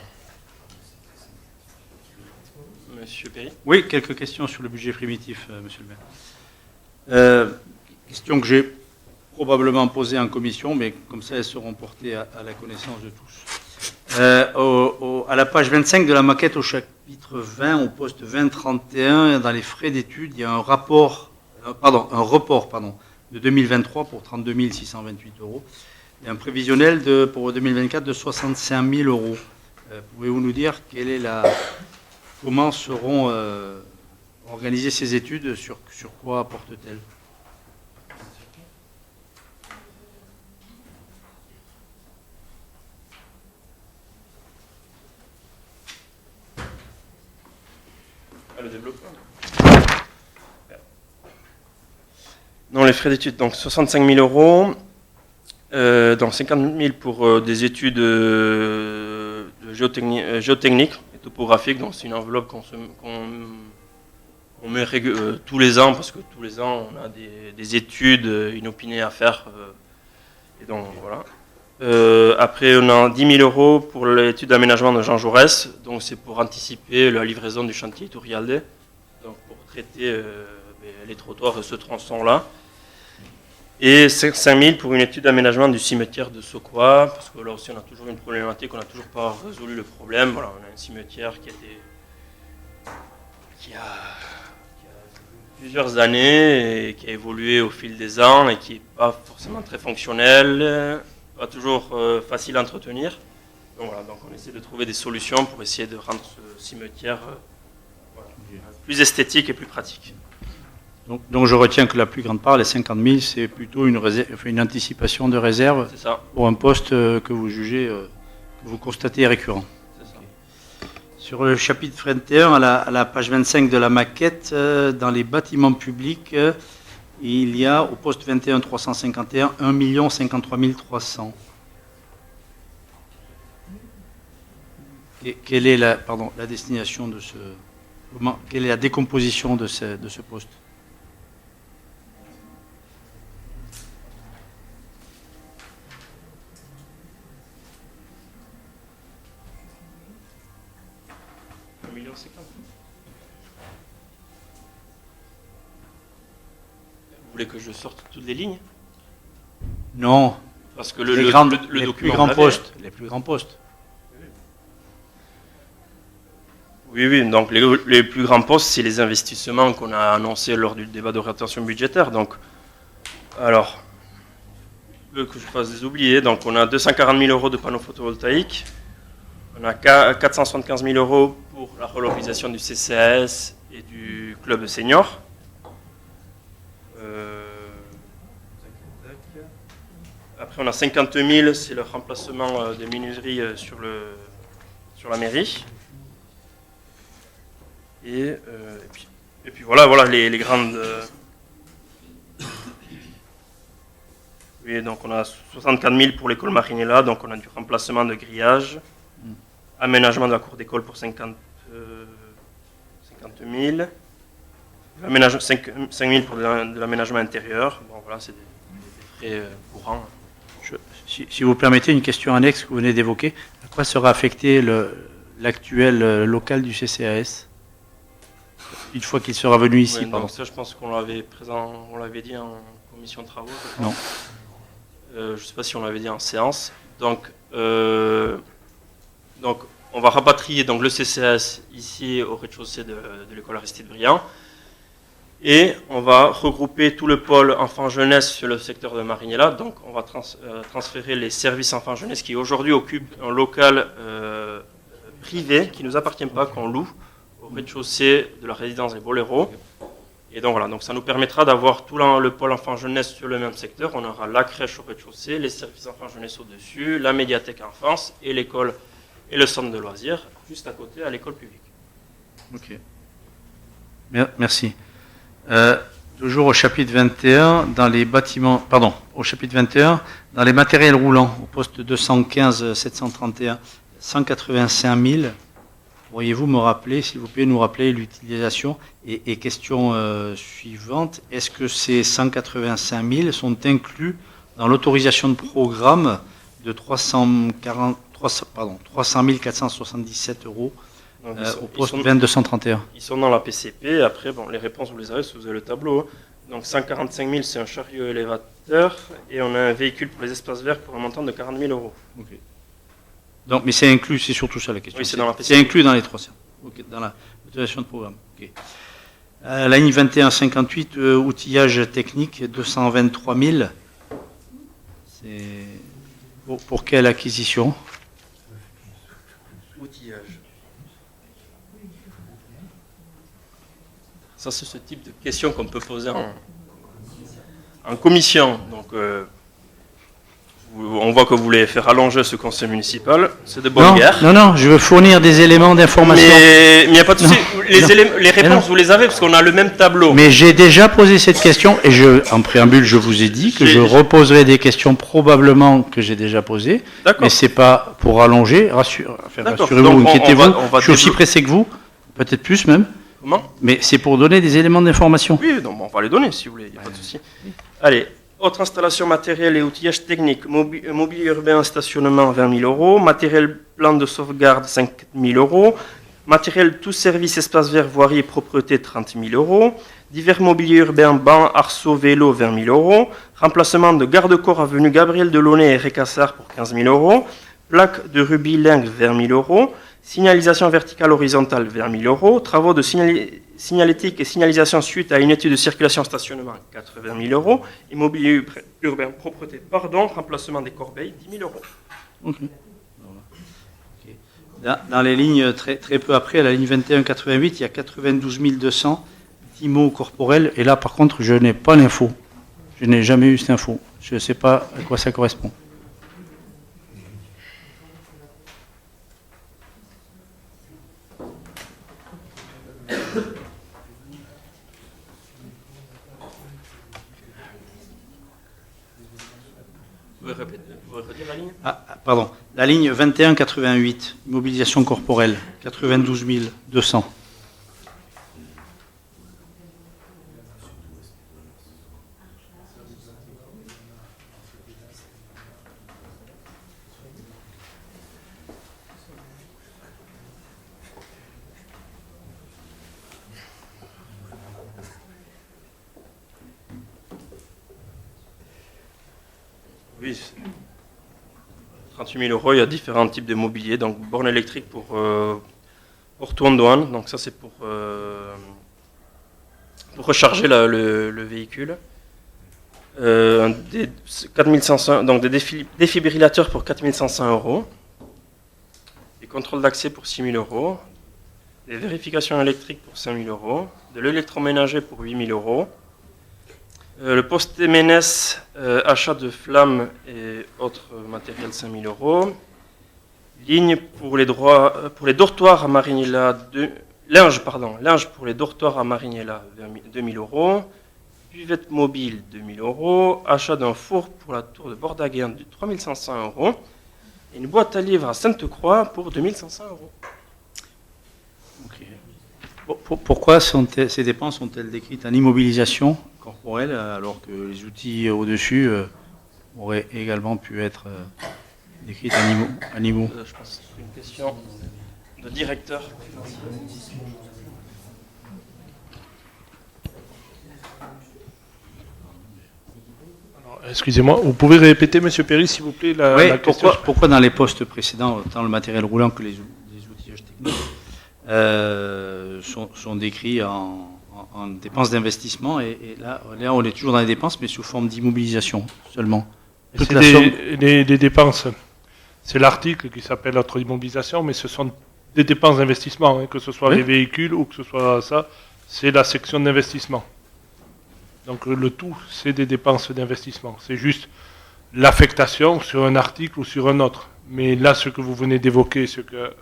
Monsieur Perry? Oui, quelques questions sur le budget primitif, monsieur le maire. Question que j'ai probablement posée en commission, mais comme ça elles seront portées à la connaissance de tous. À la page 25 de la maquette au chapitre 20, au poste 2031, dans les frais d'études, il y a un report de 2023 pour 32 628 euros et un prévisionnel pour 2024 de 65 000 euros. Pouvez-vous nous dire comment seront organisées ces études, sur quoi portent-elles? Le développement. Non, les frais d'études, donc 65 000 euros, donc 50 000 pour des études géotechniques et topographiques, donc c'est une enveloppe qu'on met tous les ans, parce que tous les ans on a des études inopinées à faire, et donc voilà. Après, on a 10 000 euros pour l'étude d'aménagement de Jean Jaurès, donc c'est pour anticiper la livraison du chantier Tourialde, donc pour traiter les trottoirs de ce tronçon-là. Et 5 000 pour une étude d'aménagement du cimetière de Sokoa, parce que là aussi on a toujours une problématique, on n'a toujours pas résolu le problème. Voilà, on a un cimetière qui a plusieurs années et qui a évolué au fil des ans et qui n'est pas forcément très fonctionnel. Pas toujours facile à entretenir. Donc voilà, donc on essaie de trouver des solutions pour essayer de rendre ce cimetière plus esthétique et plus pratique. Donc je retiens que la plus grande part, les 50 000, c'est plutôt une anticipation de réserve pour un poste que vous jugez, que vous constatez récurrent. C'est ça. Sur le chapitre 21, à la page 25 de la maquette, dans les bâtiments publics, il y a au poste 21 351 1 53 300. Et quelle est la destination de quelle est la décomposition de ce poste? Vous voulez que je sorte toutes les lignes? Non. Parce que les plus grands postes. Les plus grands postes. Oui, donc les plus grands postes, c'est les investissements qu'on a annoncés lors du débat d'orientation budgétaire. Donc, alors, que je fasse des oubliés, donc on a 240 000 euros de panneaux photovoltaïques, on a 475 000 euros pour la relocalisation du CCAS et du club de seniors. Après, on a 50 000, c'est le remplacement des menuiseries sur la mairie. Et puis voilà les grandes. Oui, donc on a 64 000 pour l'école Marinella, donc on a du remplacement de grillage, aménagement de la cour d'école pour 50 000, 5 000 pour de l'aménagement intérieur. Bon, voilà, c'est des frais courants. Si vous permettez, une question annexe que vous venez d'évoquer. À quoi sera affecté l'actuel local du CCAS une fois qu'il sera venu ici? Donc ça, je pense qu'on l'avait dit en commission de travaux. Non. Je ne sais pas si on l'avait dit en séance. Donc on va rapatrier donc, le CCAS ici au rez-de-chaussée de l'école Aristide Briand. Et on va regrouper tout le pôle enfants-jeunesse sur le secteur de Marinella. Donc on va transférer les services enfants-jeunesse qui aujourd'hui occupent un local privé qui ne nous appartient pas, qu'on loue au rez-de-chaussée de la résidence des Boléros. Et donc voilà, donc ça nous permettra d'avoir tout le pôle enfants-jeunesse sur le même secteur. On aura la crèche au rez-de-chaussée, les services enfants-jeunesse au-dessus, la médiathèque enfance et l'école et le centre de loisirs juste à côté à l'école publique. Ok. Merci. Toujours au chapitre 21, dans les bâtiments, au chapitre 21, dans les matériels roulants, au poste 215 731, 185 000. Pourriez-vous me rappeler, s'il vous plaît, nous rappeler l'utilisation et question suivante, est-ce que ces 185 000 sont inclus dans l'autorisation de programme de 300 477 euros au poste 2231? Ils sont dans la PCP. Après, bon, les réponses, vous les avez si vous avez le tableau. Donc 145 000, c'est un chariot élévateur. Et on a un véhicule pour les espaces verts pour un montant de 40 000 euros. Ok. Donc, mais c'est inclus, c'est surtout ça la question. Oui, c'est dans la C'est inclus dans les 300. Ok, dans la motivation de programme. Ok. La ligne 2158, outillage technique, 223 000. C'est pour quelle acquisition? Outillage. Ça, c'est ce type de question qu'on peut poser en commission. Donc, on voit que vous voulez faire allonger ce conseil municipal. C'est de bonne guerre. Non, je veux fournir des éléments d'information. Mais il n'y a pas de souci. Non. Les réponses, vous les avez parce qu'on a le même tableau. Mais j'ai déjà posé cette question et en préambule, je vous ai dit que je reposerai des questions probablement que j'ai déjà posées. Mais c'est pas pour allonger. Rassurez-vous, inquiétez-vous. Je suis aussi pressé que vous, peut-être plus même. Comment? Mais c'est pour donner des éléments d'information. Oui, donc on va les donner si vous voulez, il n'y a pas de souci. Allez, autre installation matérielle et outillage technique, mobilier urbain, stationnement 20 000 euros, matériel plan de sauvegarde 5 000 euros, matériel tout service espace vert, voirie et propreté 30 000 euros, divers mobilier urbain, banc, arceau, vélo 20 000 euros, remplacement de garde-corps avenue Gabriel Delaunay et Récassard pour 15 000 euros, plaque de rubis Lingue 20 000 euros, signalisation verticale horizontale 20 000 euros, travaux de signalétique et signalisation suite à une étude de circulation stationnement 80 000 euros, immobilier urbain propreté, remplacement des corbeilles 10 000 euros. Okay. Dans les lignes très peu après, à la ligne 2188, il y a 92 200 IMO corporels, et là par contre je n'ai pas l'info. Je n'ai jamais eu cette info. Je ne sais pas à quoi ça correspond. Vous pouvez redire la ligne? Pardon. La ligne 2188, mobilisation corporelle, 92 200. Oui, 38 000 euros, il y a différents types de mobilier, donc borne électrique pour douane, donc ça c'est pour recharger le véhicule. 4500, donc des défibrillateurs pour 4500 euros, des contrôles d'accès pour 6 000 euros, des vérifications électriques pour 5 000 euros, de l'électroménager pour 8 000 euros, le poste MNS, achat de flammes et autres matériels 5 000 euros. Ligne pour les dortoirs à Marignella, linge pour les dortoirs à Marignella, 2 000 euros. Buvette mobile, 2 000 euros. Achat d'un four pour la tour de Bordaguin de 3 500 euros. Et une boîte à livres à Sainte-Croix pour 2 500 euros. Okay. Pourquoi ces dépenses sont-elles décrites en immobilisation corporelle, alors que les outils au-dessus auraient également pu être décrits en IMO? Je pense que c'est une question de directeur. Excusez-moi, vous pouvez répéter, Monsieur Perry, s'il vous plaît, la question? Pourquoi dans les postes précédents, tant le matériel roulant que les outillages techniques sont décrits en dépenses d'investissement, et là, on est toujours dans les dépenses, mais sous forme d'immobilisation seulement. C'est des dépenses. C'est l'article qui s'appelle notre immobilisation, mais ce sont des dépenses d'investissement, hein, que ce soit les véhicules ou que ce soit ça, c'est la section d'investissement. Donc le tout, c'est des dépenses d'investissement. C'est juste l'affectation sur un article ou sur un autre. Mais là, ce que vous venez d'évoquer, ce que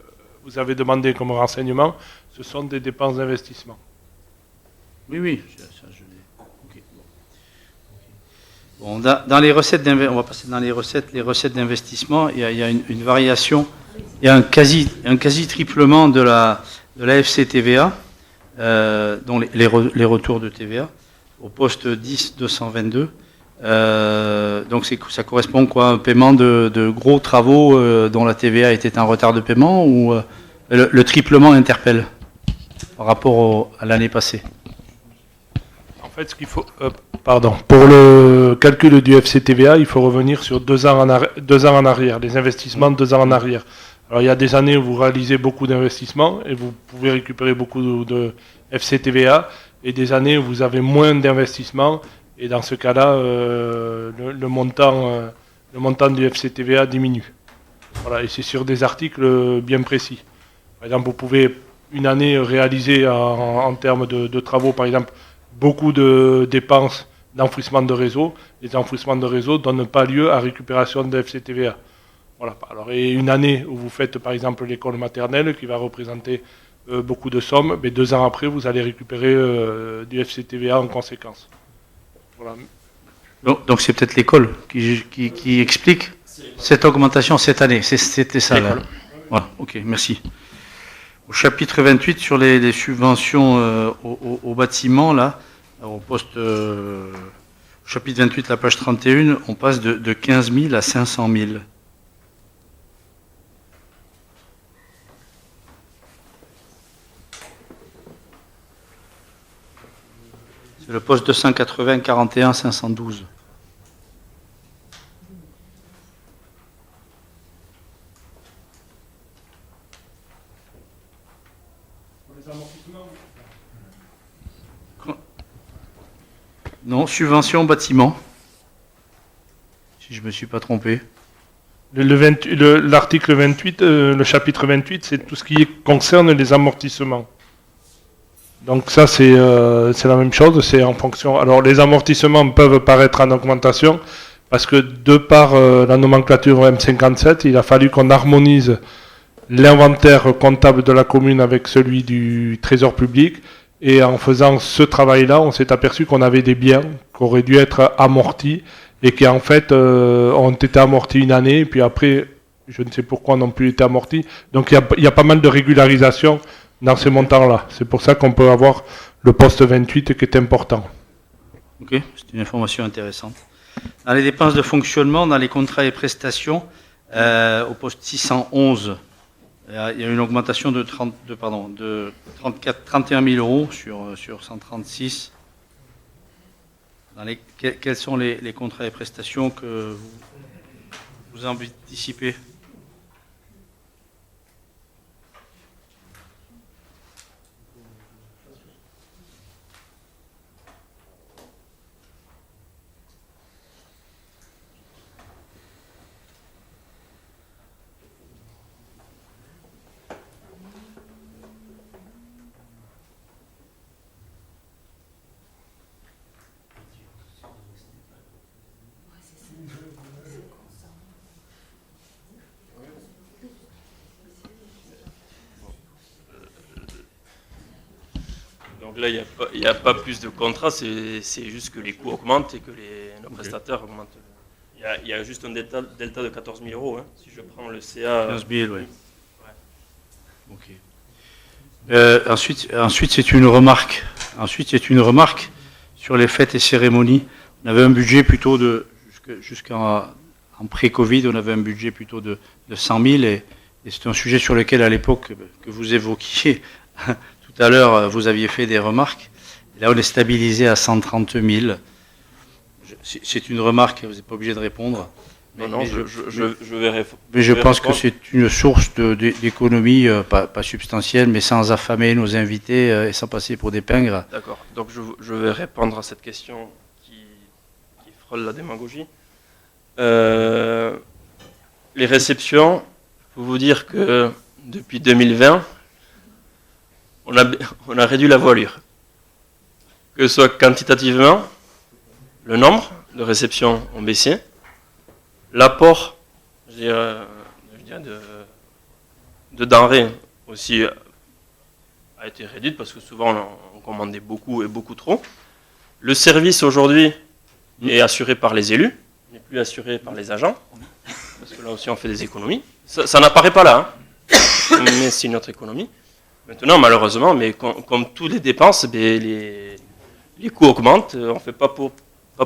vous avez demandé comme renseignement, ce sont des dépenses d'investissement. Oui, ça je l'ai. Okay. Bon, dans les recettes on va passer dans les recettes d'investissement. Il y a une variation, il y a un quasi triplement de la FCTVA, dont les retours de TVA, au poste 10 222. Donc ça correspond quoi, à un paiement de gros travaux dont la TVA était en retard de paiement, ou le triplement interpelle par rapport à l'année passée? En fait, ce qu'il faut, pour le calcul du FCTVA, il faut revenir sur 2 ans en arrière, les investissements 2 ans en arrière. Alors il y a des années où vous réalisez beaucoup d'investissements et vous pouvez récupérer beaucoup de FCTVA, et des années où vous avez moins d'investissements, et dans ce cas-là, le montant du FCTVA diminue. Voilà, et c'est sur des articles bien précis. Par exemple, vous pouvez une année réaliser en termes de travaux, par exemple, beaucoup de dépenses d'enfouissement de réseau. Les enfouissements de réseau ne donnent pas lieu à récupération de FCTVA. Voilà. Alors, et une année où vous faites, par exemple, l'école maternelle, qui va représenter beaucoup de sommes, mais 2 ans après, vous allez récupérer du FCTVA en conséquence. Voilà. Donc c'est peut-être l'école qui explique cette augmentation cette année. C'était ça, là. Voilà, ok, merci. Au chapitre 28, sur les subventions au bâtiment, là, au poste, au chapitre 28, la page 31, on passe de 15 000 à 500 000. C'est le poste 280 41 512. Non, subvention bâtiment. Si je ne me suis pas trompé. L'article 28, le chapitre 28, c'est tout ce qui concerne les amortissements. Donc ça, c'est la même chose, c'est en fonction... Alors les amortissements peuvent paraître en augmentation, parce que de par la nomenclature M57, il a fallu qu'on harmonise l'inventaire comptable de la commune avec celui du Trésor public. Et en faisant ce travail-là, on s'est aperçu qu'on avait des biens qui auraient dû être amortis et qui en fait ont été amortis une année, et puis après, je ne sais pourquoi, n'ont plus été amortis. Donc il y a pas mal de régularisation dans ces montants-là. C'est pour ça qu'on peut avoir le poste 28 qui est important. Ok, c'est une information intéressante. Dans les dépenses de fonctionnement, dans les contrats et prestations, au poste 611, il y a une augmentation de 31 000 euros sur 136. Quels sont les contrats et prestations que vous anticipez ? Donc là, il n'y a pas plus de contrats, c'est juste que les coûts augmentent et que nos prestataires augmentent. Il y a juste un delta de 14 000 euros. Hein. Si je prends le CA... 15 000, oui. Ok. Ensuite, c'est une remarque. Sur les fêtes et cérémonies. On avait un budget plutôt jusqu'en pré-Covid, on avait un budget plutôt de 100 000 et c'est un sujet sur lequel, à l'époque, que vous évoquiez tout à l'heure, vous aviez fait des remarques. Et là, on est stabilisé à 130 000. C'est une remarque, vous n'êtes pas obligé de répondre. Mais je pense que c'est une source d'économie, pas substantielle, mais sans affamer nos invités et sans passer pour des pingres. D'accord. Donc je vais répondre à cette question qui frôle la démagogie. Les réceptions, je peux vous dire que depuis 2020, on a réduit la voilure. Que ce soit quantitativement, le nombre de réceptions ont baissé. L'apport, je dirais de denrées aussi a été réduit parce que souvent on commandait beaucoup et beaucoup trop. Le service aujourd'hui est assuré par les élus, n'est plus assuré par les agents, parce que là aussi on fait des économies. Ça n'apparaît pas là, hein, mais c'est une autre économie. Maintenant, malheureusement, mais comme toutes les dépenses, les coûts augmentent. On fait pas pour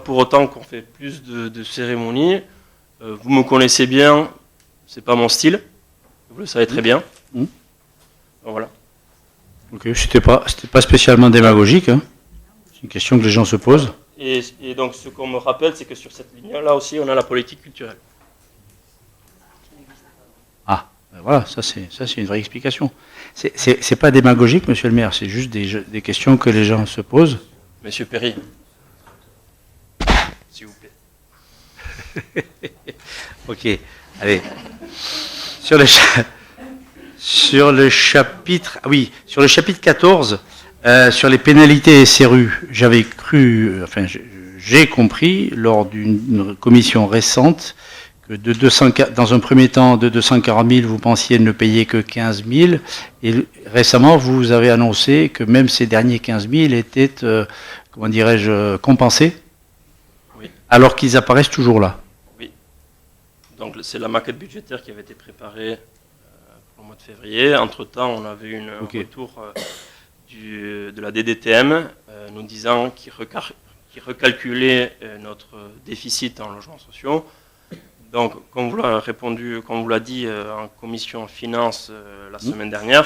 autant qu'on fait plus de cérémonies. Vous me connaissez bien, c'est pas mon style, vous le savez très bien. Donc, voilà. Ok, c'était pas spécialement démagogique, hein. une question que les gens se posent. Et donc, ce qu'on me rappelle, c'est que sur cette ligne-là aussi, on a la politique culturelle. Ah, ben voilà, ça c'est une vraie explication. C'est pas démagogique, monsieur le maire, c'est juste des questions que les gens se posent. Monsieur Perry, s'il vous plaît. Ok, allez. Sur le chapitre 14, sur les pénalités SRU, j'ai compris lors d'une commission récente que dans un premier temps, de 240 000, vous pensiez ne payer que 15 000, et récemment, vous avez annoncé que même ces derniers 15 000 étaient, comment dirais-je, compensés, Oui. Alors qu'ils apparaissent toujours là. Oui. Donc, c'est la maquette budgétaire qui avait été préparée pour le mois de février. Entre-temps, on avait eu un retour de la DDTM nous disant qu'il recalculait notre déficit en logements sociaux. Donc, comme vous l'a dit en commission finance la semaine dernière,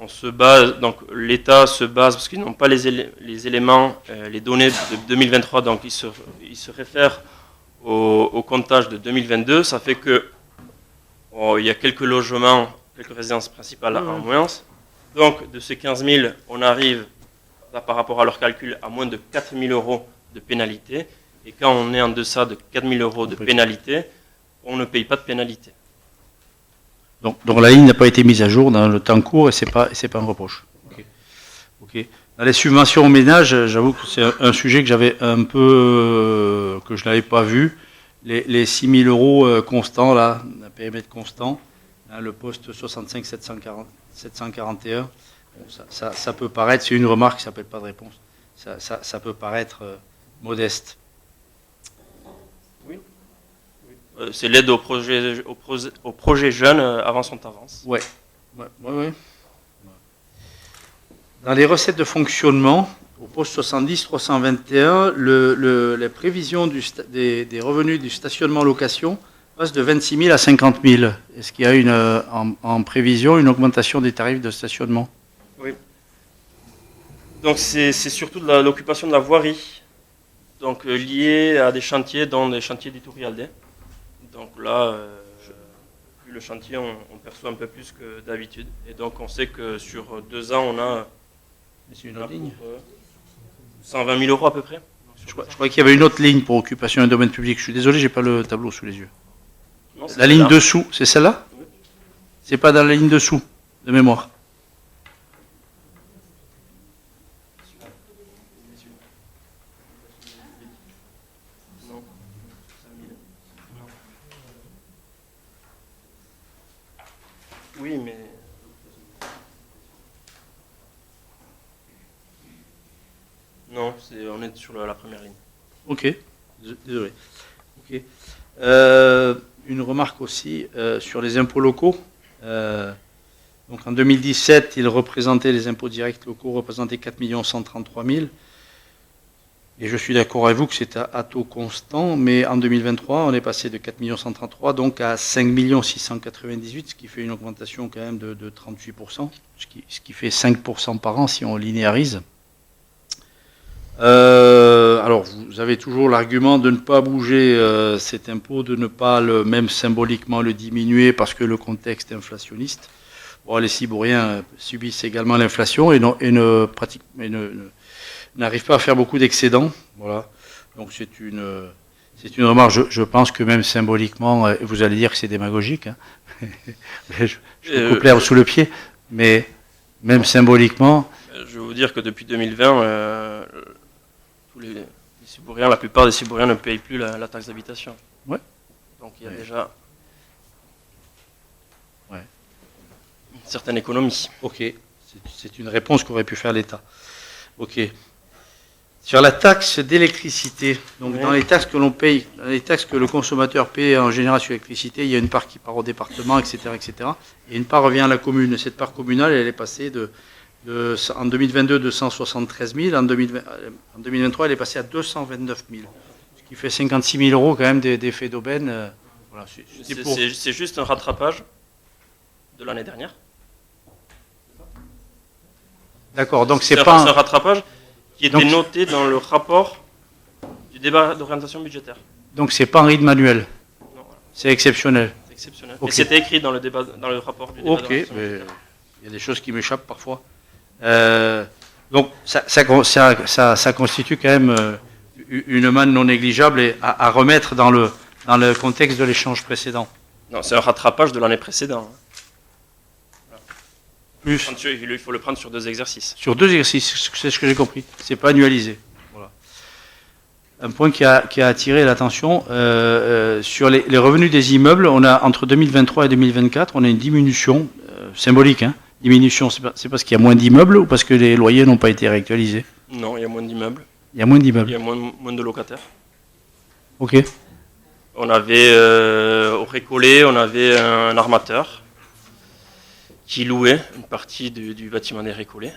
on se base, donc l'État se base, parce qu'ils n'ont pas les éléments, les données de 2023, donc ils se réfèrent au comptage de 2022. Ça fait que il y a quelques logements, quelques résidences principales en moins. Donc, de ces 15 000, on arrive, là, par rapport à leur calcul, à moins de 4 000 euros de pénalité. Et quand on est en deçà de 4 000 euros de pénalité, on ne paye pas de pénalité. Donc la ligne n'a pas été mise à jour dans le temps court et c'est pas un reproche. Ok. Dans les subventions aux ménages, j'avoue que c'est un sujet que j'avais un peu que je n'avais pas vu. Les 6 000 euros constants là, un périmètre constant, hein, le poste 65 741. Bon, ça peut paraître, c'est une remarque, ça s'appelle pas de réponse. Ça peut paraître modeste. C'est l'aide au projet jeune avant son avance. Ouais. Dans les recettes de fonctionnement, au poste 70 321, les prévisions des revenus du stationnement location passent de 26 000 à 50 000. Est-ce qu'il y a en prévision une augmentation des tarifs de stationnement? Oui. Donc c'est surtout de l'occupation de la voirie, donc liée à des chantiers, dont des chantiers du Tourialdais. Donc là, vu le chantier, on perçoit un peu plus que d'habitude. Et donc on sait que sur 2 ans, on a 120 000 euros à peu près. Je crois qu'il y avait une autre ligne pour occupation d'un domaine public. Je suis désolé, j'ai pas le tableau sous les yeux. Non, la ligne dessous, c'est celle-là? Oui. C'est pas dans la ligne dessous, de mémoire. Oui, mais... Non, on est sur la première ligne. Ok, désolé. Ok. Une remarque aussi sur les impôts locaux. Donc en 2017, les impôts directs locaux représentaient 4 133 000. Et je suis d'accord avec vous que c'est à taux constant, mais en 2023, on est passé de 4 133 000 donc à 5 698 000, ce qui fait une augmentation quand même de 38%, ce qui fait 5% par an si on linéarise. Alors, vous avez toujours l'argument de ne pas bouger cet impôt, de ne pas même symboliquement le diminuer parce que le contexte est inflationniste. Bon, les Cibouriens subissent également l'inflation et n'arrivent pas à faire beaucoup d'excédents. Voilà. Donc c'est une remarque. Je pense que même symboliquement, vous allez dire que c'est démagogique. Hein. je vous coupe l'herbe sous le pied, mais même symboliquement. Je vais vous dire que depuis 2020, tous les Cibouriens, la plupart des Cibouriens ne payent plus la taxe d'habitation. Ouais. Donc il y a déjà une certaine économie. Ok. C'est une réponse qu'aurait pu faire l'État. Ok. Sur la taxe d'électricité, donc dans les taxes que l'on paye, dans les taxes que le consommateur paye en général sur l'électricité, il y a une part qui part au département, etc., et une part revient à la commune. Cette part communale, elle est passée en 2022 de 173 000, en 2023, elle est passée à 229 000, ce qui fait 56 000 euros quand même d'effet d'aubaine. Voilà, c'est juste un rattrapage de l'année dernière. D'accord, donc c'est pas un rattrapage qui était Donc- noté dans le rapport du débat d'orientation budgétaire. Donc c'est pas un rythme manuel, Non, voilà, c'est exceptionnel. c'est exceptionnel. Ok. Et c'était écrit dans le débat, dans le rapport du débat Ok, d'orientation mais budgétaire. il y a des choses qui m'échappent parfois. Donc ça constitue quand même une manne non négligeable et à remettre dans le contexte de l'échange précédent. Non, c'est un rattrapage de l'année précédente. Plus Il faut le prendre sur 2 exercices. sur 2 exercices, c'est ce que j'ai compris. C'est pas annualisé. Voilà. Un point qui a attiré l'attention sur les revenus des immeubles, on a entre 2023 et 2024, on a une diminution symbolique. Diminution, c'est parce qu'il y a moins d'immeubles ou parce que les loyers n'ont pas été réactualisés? Non, il y a moins d'immeubles, Il y a moins il d'immeubles. y a moins de locataires. Ok. On avait au Récollet, on avait un armateur qui louait une partie du bâtiment des Récollets,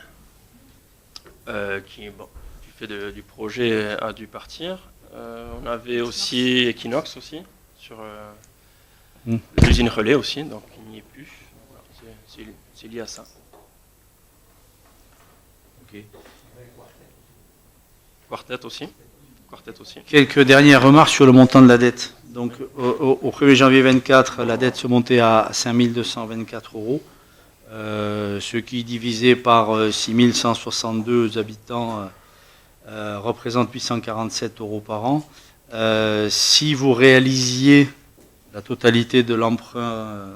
qui, bon, du fait du projet, a dû partir. On avait aussi Equinox aussi, sur l'usine Relais aussi, donc il n'y est plus. Voilà, c'est lié à ça. Ok. Quartet aussi. Quelques dernières remarques sur le montant de la dette. Donc, au 1er janvier 2024, la dette se montait à 5 224 €, ce qui, divisé par 6 162 habitants, représente 847 € par an. Si vous réalisiez la totalité de l'emprunt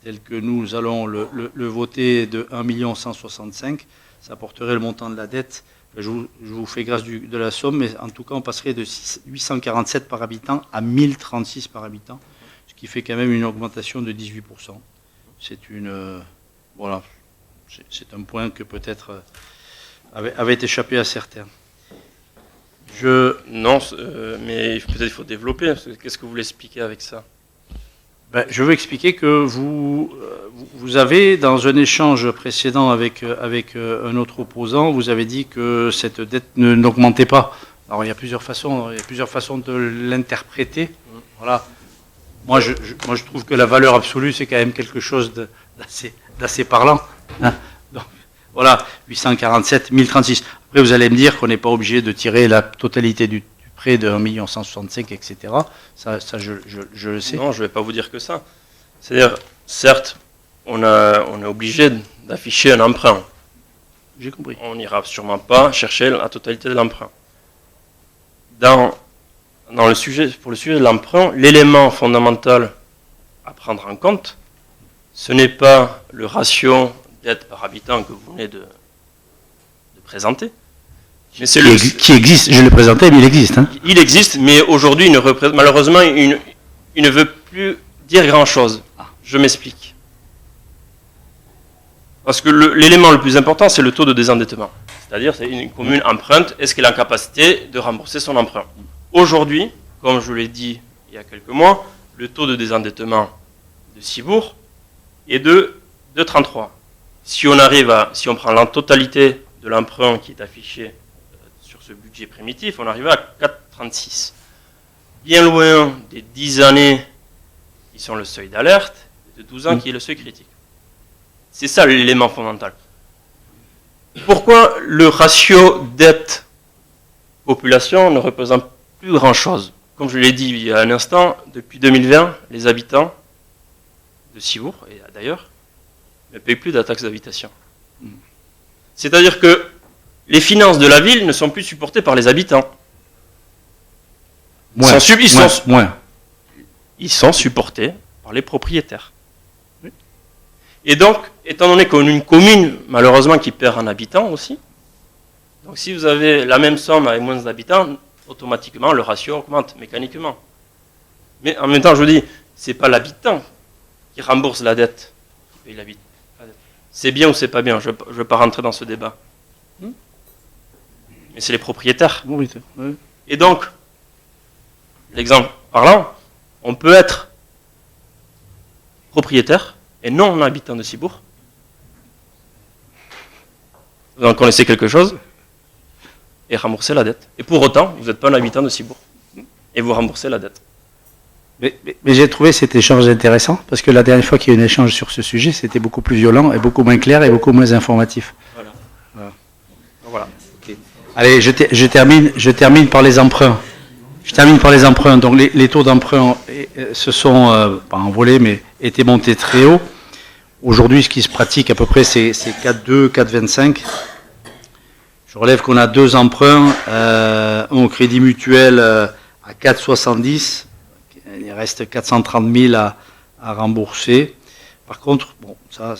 tel que nous allons le voter de 1 165 000, ça porterait le montant de la dette. Je vous fais grâce de la somme, mais en tout cas, on passerait de 847 par habitant à 1036 par habitant, ce qui fait quand même une augmentation de 18%. C'est voilà, c'est un point que peut-être avait échappé à certains. Non, mais peut-être il faut développer. Parce que qu'est-ce que vous voulez expliquer avec ça? Je veux expliquer que vous avez, dans un échange précédent avec un autre opposant, vous avez dit que cette dette n'augmentait pas. Alors il y a plusieurs façons de l'interpréter. Voilà. Moi je trouve que la valeur absolue, c'est quand même quelque chose d'assez parlant. Donc, voilà, 847, 1036. Après, vous allez me dire qu'on n'est pas obligé de tirer la totalité du près de 1 165 000, etc. Ça je le sais. Non, je ne vais pas vous dire que ça. C'est-à-dire, certes, on est obligé d'afficher un emprunt. J'ai compris. On n'ira sûrement pas chercher la totalité de l'emprunt. Pour le sujet de l'emprunt, l'élément fondamental à prendre en compte, ce n'est pas le ratio dette par habitant que vous venez de présenter. Mais c'est Qui existe, je l'ai présenté, mais il existe. Il existe, mais aujourd'hui, malheureusement, il ne veut plus dire grand-chose. Je m'explique. Parce que l'élément le plus important, c'est le taux de désendettement. C'est-à-dire, c'est une commune emprunte, est-ce qu'elle est en capacité de rembourser son emprunt? Aujourd'hui, comme je vous l'ai dit il y a quelques mois, le taux de désendettement de Cibourg est de 33. Si on prend la totalité de l'emprunt qui est affiché sur ce budget primitif, on arrive à 4,36. Bien loin des 10 années qui sont le seuil d'alerte, et de 12 ans qui est le seuil critique. C'est ça l'élément fondamental. Pourquoi le ratio dette-population ne représente plus grand-chose? Comme je l'ai dit il y a un instant, depuis 2020, les habitants de Cibourg, et d'ailleurs, ne payent plus de la taxe d'habitation. C'est-à-dire que les finances de la ville ne sont plus supportées par les habitants. Ils sont supportés par les propriétaires. Oui. Et donc, étant donné qu'on a une commune, malheureusement, qui perd un habitant aussi, donc si vous avez la même somme avec moins d'habitants, automatiquement, le ratio augmente mécaniquement. Mais en même temps, je vous dis, c'est pas l'habitant qui rembourse la dette, qui paye la dette. C'est bien ou c'est pas bien, je ne veux pas rentrer dans ce débat. Mais c'est les propriétaires. Oui. Et donc, l'exemple parlant, on peut être propriétaire et non habitant de Cibourg. Vous en connaissez quelque chose et rembourser la dette. Et pour autant, vous n'êtes pas un habitant de Cibourg. Et vous remboursez la dette. Mais j'ai trouvé cet échange intéressant, parce que la dernière fois qu'il y a eu un échange sur ce sujet, c'était beaucoup plus violent et beaucoup moins clair et beaucoup moins informatif. Voilà. Okay. Allez, je termine par les emprunts. Donc les taux d'emprunt se sont, pas envolés, mais étaient montés très haut. Aujourd'hui, ce qui se pratique à peu près, c'est 4,2, 4,25. Je relève qu'on a 2 emprunts, un au Crédit Mutuel à 4,70. Il reste 430 000 à rembourser. Par contre, bon, ça,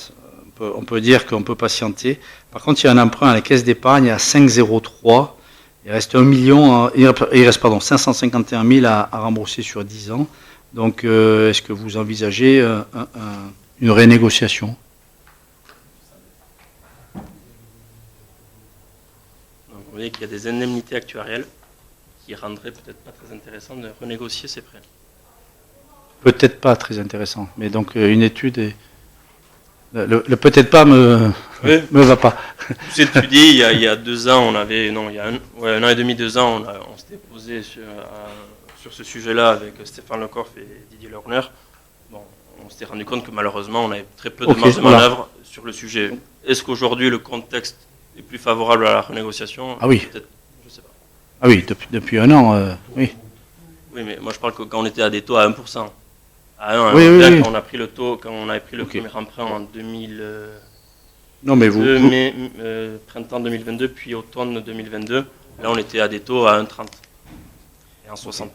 on peut dire qu'on peut patienter. Par contre, il y a un emprunt à la Caisse d'épargne à 5,03. Il reste 551 000 à rembourser sur 10 ans. Donc, est-ce que vous envisagez une renégociation? Donc, vous voyez qu'il y a des indemnités actuarielles qui rendraient peut-être pas très intéressant de renégocier ces prêts. Peut-être pas très intéressant, mais donc une étude est... Le peut-être pas me va pas. Vous étudiez, il y a 2 ans, il y a un an et demi, 2 ans, on s'était posé sur ce sujet-là avec Stéphane Lecorf et Didier Lerner. Bon, on s'était rendu compte que malheureusement, on avait très peu de marge de manœuvre sur le sujet. Est-ce qu'aujourd'hui, le contexte est plus favorable à la renégociation? Ah oui. Peut-être, je sais pas. Ah oui, depuis un an, oui. Oui, mais moi je parle que quand on était à des taux à 1%. À 1, oui. Quand on a pris le taux, quand on avait pris le premier emprunt en 2000... Non, mais printemps 2022, puis automne 2022, là on était à des taux à 1,30 et 1,60.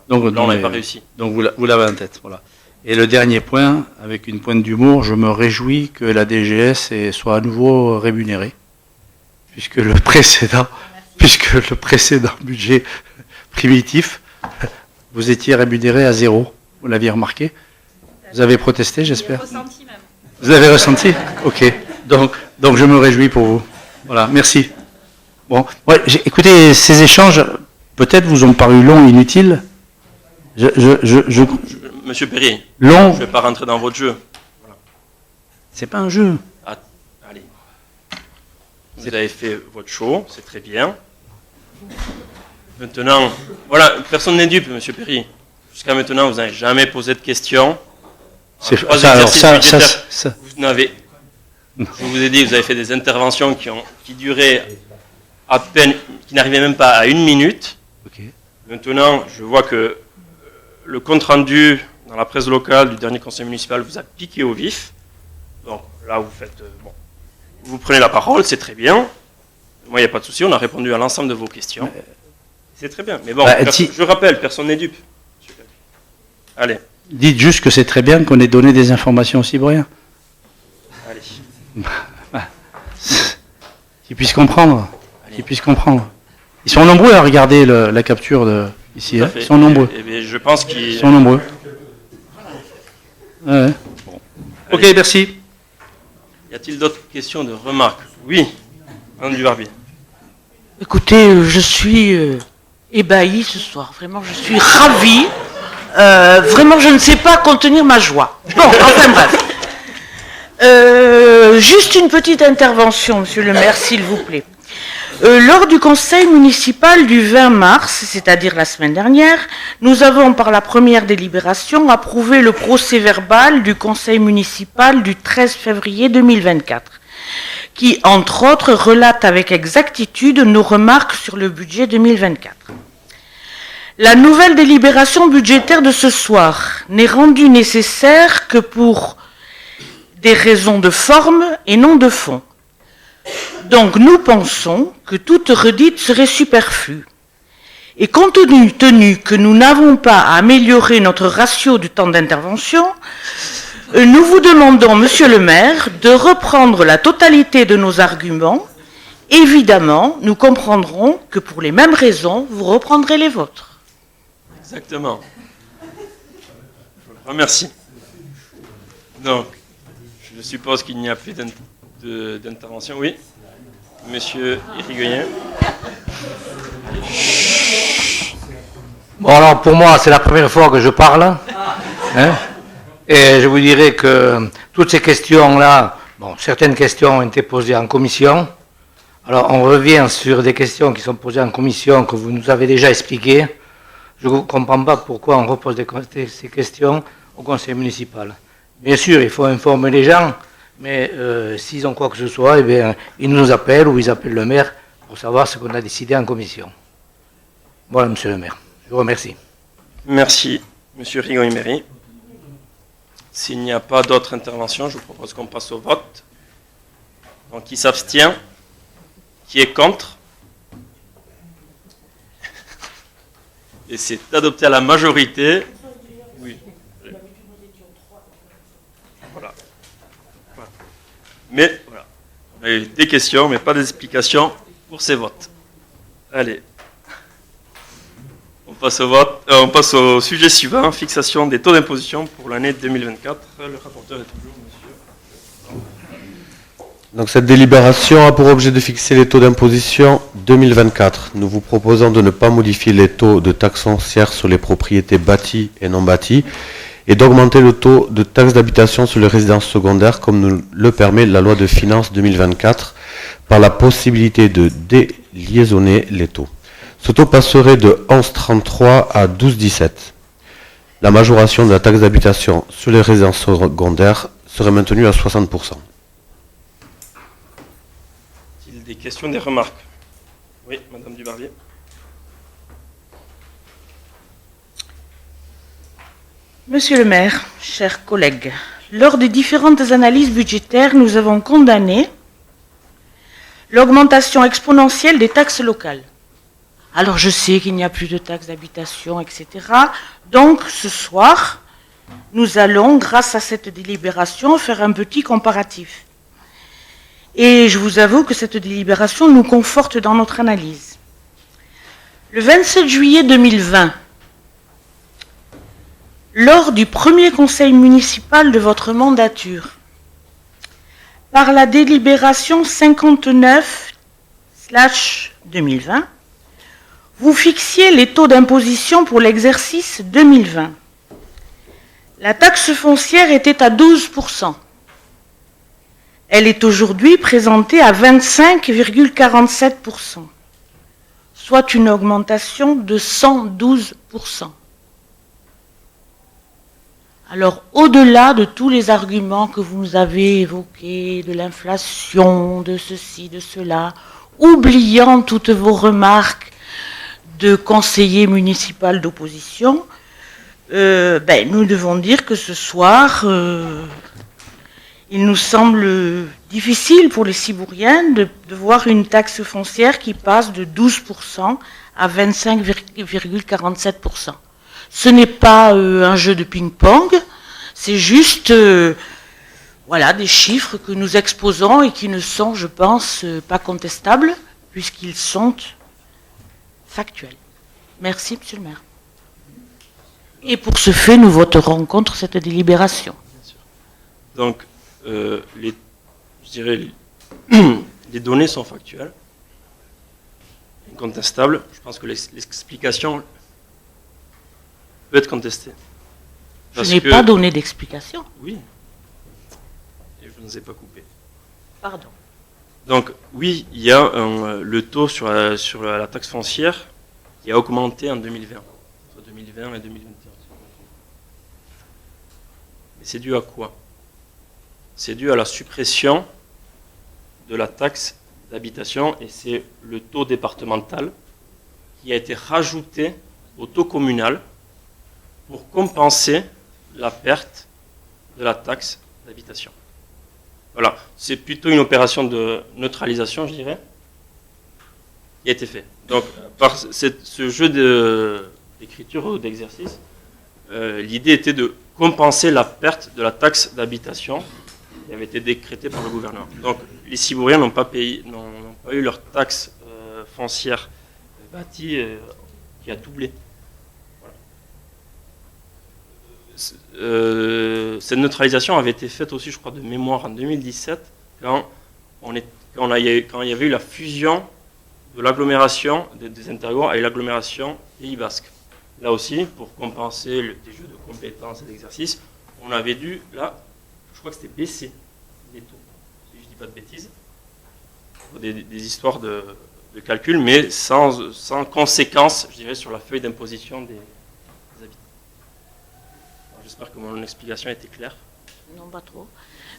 Donc là on n'avait pas réussi. Donc vous l'avez en tête, voilà. Et le dernier point, avec une pointe d'humour, je me réjouis que la DGS soit à nouveau rémunérée, puisque le précédent budget primitif, vous étiez rémunéré à 0. Vous l'aviez remarqué? Vous avez protesté, j'espère? Ressenti même. Vous avez ressenti? Ok. Donc je me réjouis pour vous. Voilà, merci. Bon, ouais, écoutez, ces échanges, peut-être vous ont paru longs, inutiles. Monsieur Perrier, long. Je ne vais pas rentrer dans votre jeu. Voilà. C'est pas un jeu. Allez. Vous avez fait votre show, c'est très bien. Maintenant, voilà, personne n'est dupe, monsieur Perrier. Jusqu'à maintenant, vous n'avez jamais posé de questions. Vous n'avez. Je vous ai dit, vous avez fait des interventions qui duraient à peine, qui n'arrivaient même pas à 1 minute. Okay. Maintenant, je vois que le compte rendu dans la presse locale du dernier conseil municipal vous a piqué au vif. Donc là, vous prenez la parole, c'est très bien. Moi, il n'y a pas de souci, on a répondu à l'ensemble de vos questions. C'est très bien. Mais bon, je rappelle, personne n'est dupe. Allez. Dites juste que c'est très bien qu'on ait donné des informations aux Cibriens. Allez. Qu'ils puissent comprendre. Ils sont nombreux à regarder la capture ici. Hein. Ils sont nombreux. Je pense qu'ils sont nombreux. Ouais. Bon. Ok, merci. Y a-t-il d'autres questions, de remarques? Oui. Anne Dubarbier. Écoutez, je suis ébahi ce soir. Vraiment, je suis ravi. Vraiment, je ne sais pas contenir ma joie. Bon, enfin bref. Juste une petite intervention, monsieur le maire, s'il vous plaît. Lors du conseil municipal du 20 mars, c'est-à-dire la semaine dernière, nous avons, par la première délibération, approuvé le procès-verbal du conseil municipal du 13 février 2024, qui, entre autres, relate avec exactitude nos remarques sur le budget 2024. La nouvelle délibération budgétaire de ce soir n'est rendue nécessaire que pour des raisons de forme et non de fond. Donc nous pensons que toute redite serait superflue. Et compte tenu que nous n'avons pas à améliorer notre ratio du temps d'intervention, nous vous demandons, monsieur le maire, de reprendre la totalité de nos arguments. Évidemment, nous comprendrons que pour les mêmes raisons, vous reprendrez les vôtres. Exactement. Je vous remercie. Donc, je suppose qu'il n'y a plus d'intervention. Oui, monsieur Irigoyen. Bon, alors pour moi, c'est la première fois que je parle. Hein, et je vous dirais que toutes ces questions-là, bon, certaines questions ont été posées en commission. Alors, on revient sur des questions qui sont posées en commission que vous nous avez déjà expliquées. Je ne comprends pas pourquoi on repose ces questions au conseil municipal. Bien sûr, il faut informer les gens, mais s'ils ont quoi que ce soit, eh bien, ils nous appellent ou ils appellent le maire pour savoir ce qu'on a décidé en commission. Voilà, monsieur le maire. Je vous remercie. Merci, monsieur Rigaud-Imery. S'il n'y a pas d'autres interventions, je vous propose qu'on passe au vote. Donc, qui s'abstient? Qui est contre? Et c'est adopté à la majorité. Oui. Voilà. Mais, voilà. On a eu des questions, mais pas d'explications pour ces votes. Allez. On passe au vote. On passe au sujet suivant, fixation des taux d'imposition pour l'année 2024. Le rapporteur est toujours monsieur. Donc cette délibération a pour objet de fixer les taux d'imposition 2024. Nous vous proposons de ne pas modifier les taux de taxes foncières sur les propriétés bâties et non bâties et d'augmenter le taux de taxe d'habitation sur les résidences secondaires comme nous le permet la loi de finances 2024 par la possibilité de déliaisonner les taux. Ce taux passerait de 11,33 à 12,17. La majoration de la taxe d'habitation sur les résidences secondaires serait maintenue à 60%. Des questions, des remarques? Oui, Madame Dubarbier. Monsieur le maire, chers collègues, lors des différentes analyses budgétaires, nous avons condamné l'augmentation exponentielle des taxes locales. Alors je sais qu'il n'y a plus de taxes d'habitation, etc. Donc ce soir, nous allons, grâce à cette délibération, faire un petit comparatif. Et je vous avoue que cette délibération nous conforte dans notre analyse. Le 27 juillet 2020, lors du premier conseil municipal de votre mandature, par la délibération 59/2020, vous fixiez les taux d'imposition pour l'exercice 2020. La taxe foncière était à 12%. Elle est aujourd'hui présentée à 25,47%, soit une augmentation de 112%. Alors, au-delà de tous les arguments que vous nous avez évoqués, de l'inflation, de ceci, de cela, oubliant toutes vos remarques de conseiller municipal d'opposition, nous devons dire que ce soir, il nous semble difficile pour les Cibouriens de voir une taxe foncière qui passe de 12% à 25,47%. Ce n'est pas un jeu de ping-pong, c'est juste des chiffres que nous exposons et qui ne sont, je pense, pas contestables, puisqu'ils sont factuels. Merci, monsieur le maire. Et pour ce fait, nous voterons contre cette délibération. Donc, les données sont factuelles, incontestables. Je pense que l'explication peut être contestée. Je n'ai pas donné d'explication. Oui. Et je ne vous ai pas coupé. Pardon. Donc, oui, il y a le taux sur la taxe foncière qui a augmenté en 2020. Entre 2020 et 2021. Mais c'est dû à quoi? C'est dû à la suppression de la taxe d'habitation et c'est le taux départemental qui a été rajouté au taux communal pour compenser la perte de la taxe d'habitation. Voilà, c'est plutôt une opération de neutralisation, je dirais, qui a été fait. Donc, par ce jeu d'écriture ou d'exercice, l'idée était de compenser la perte de la taxe d'habitation qui avait été décrétée par le gouvernement. Donc, les Cibouriens n'ont pas eu leur taxe foncière bâtie qui a doublé. Cette neutralisation avait été faite aussi, je crois, de mémoire en 2017, quand il y avait eu la fusion de l'agglomération des Intergos avec l'agglomération Pays Basque. Là aussi, pour compenser des jeux de compétences et d'exercices, on avait dû, là, je crois que c'était baisser les taux, si je ne dis pas de bêtises, des histoires de calcul, mais sans conséquence, je dirais, sur la feuille d'imposition des habitants. J'espère que mon explication a été claire. Non, pas trop.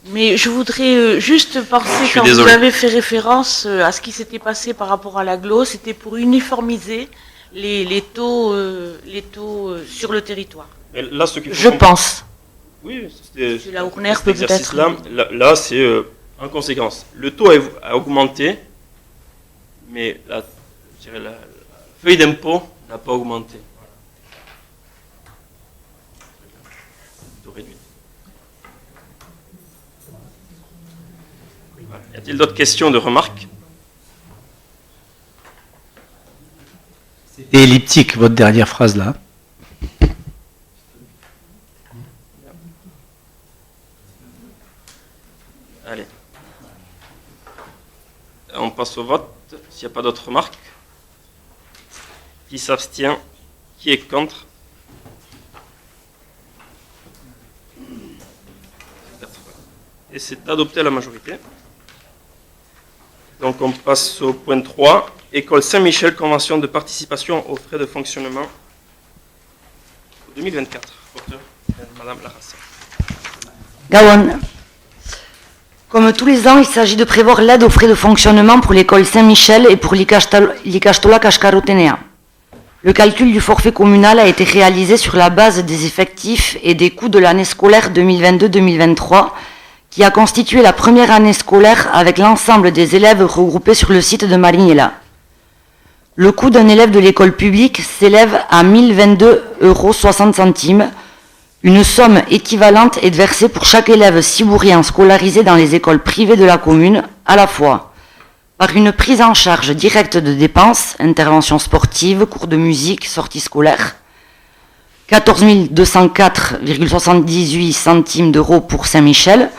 Mais je voudrais juste penser, suis quand désolé. vous avez fait référence à ce qui s'était passé par rapport à l'agglo, c'était pour uniformiser les taux sur le territoire. Et là, ce qu'il faut Je comprendre- pense. Oui, c'était Monsieur Laourner cet peut peut-être- exercice-là. Là, c'est en conséquence. Le taux a augmenté, mais la feuille d'impôt n'a pas augmenté. Taux réduit. Voilà. Y a-t-il d'autres questions, de remarques? C'était elliptique, votre dernière phrase là. Allez. On passe au vote. S'il n'y a pas d'autres remarques. Qui s'abstient? Qui est contre? Et c'est adopté à la majorité. Donc on passe au point 3. École Saint-Michel, convention de participation aux frais de fonctionnement 2024. Auteur, Madame Larassa. Gawon. Comme tous les ans, il s'agit de prévoir l'aide aux frais de fonctionnement pour l'école Saint-Michel et pour l'Ikastola Kashkarotenea. Le calcul du forfait communal a été réalisé sur la base des effectifs et des coûts de l'année scolaire 2022-2023, qui a constitué la première année scolaire avec l'ensemble des élèves regroupés sur le site de Marignella. Le coût d'un élève de l'école publique s'élève à 1022,60 €. Une somme équivalente est versée pour chaque élève cibourien scolarisé dans les écoles privées de la commune, à la fois par une prise en charge directe de dépenses, interventions sportives, cours de musique, sorties scolaires, 14 204,78 centimes d'euros pour Saint-Michel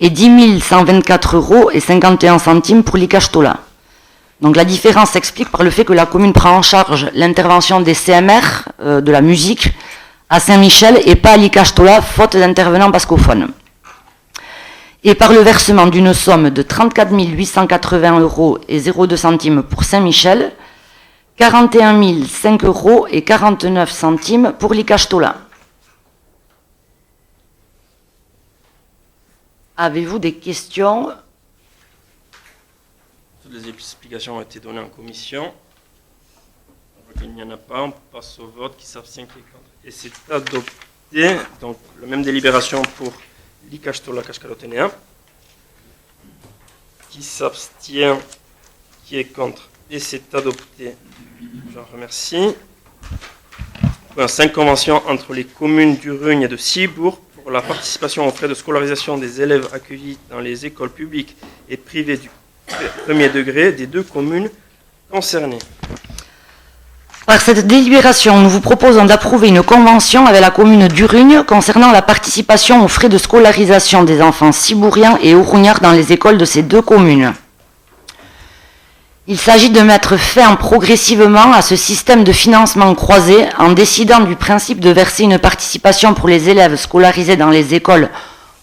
et 10 124,51 € pour l'Ikastola. Donc la différence s'explique par le fait que la commune prend en charge l'intervention des CMR, de la musique, à Saint-Michel et pas à l'Ikastola, faute d'intervenants bascophones. Et par le versement d'une somme de 34 880,02 € pour Saint-Michel, 41 005,49 € pour l'Ikastola. Avez-vous des questions? Toutes les explications ont été données en commission. On voit qu'il n'y en a pas. On passe au vote. Qui s'abstient, qui est contre. Et c'est adopté. Donc, la même délibération pour l'Ikastola Kashkarotenea. Qui s'abstient, qui est contre. Et c'est adopté. J'en remercie. Point 5, convention entre les communes d'Urugne et de Cibourg pour la participation aux frais de scolarisation des élèves accueillis dans les écoles publiques et privées du premier degré des deux communes concernées. Par cette délibération, nous vous proposons d'approuver une convention avec la commune d'Urugne concernant la participation aux frais de scolarisation des enfants cibouriens et ourougnards dans les écoles de ces deux communes. Il s'agit de mettre fin progressivement à ce système de financement croisé en décidant du principe de verser une participation pour les élèves scolarisés dans les écoles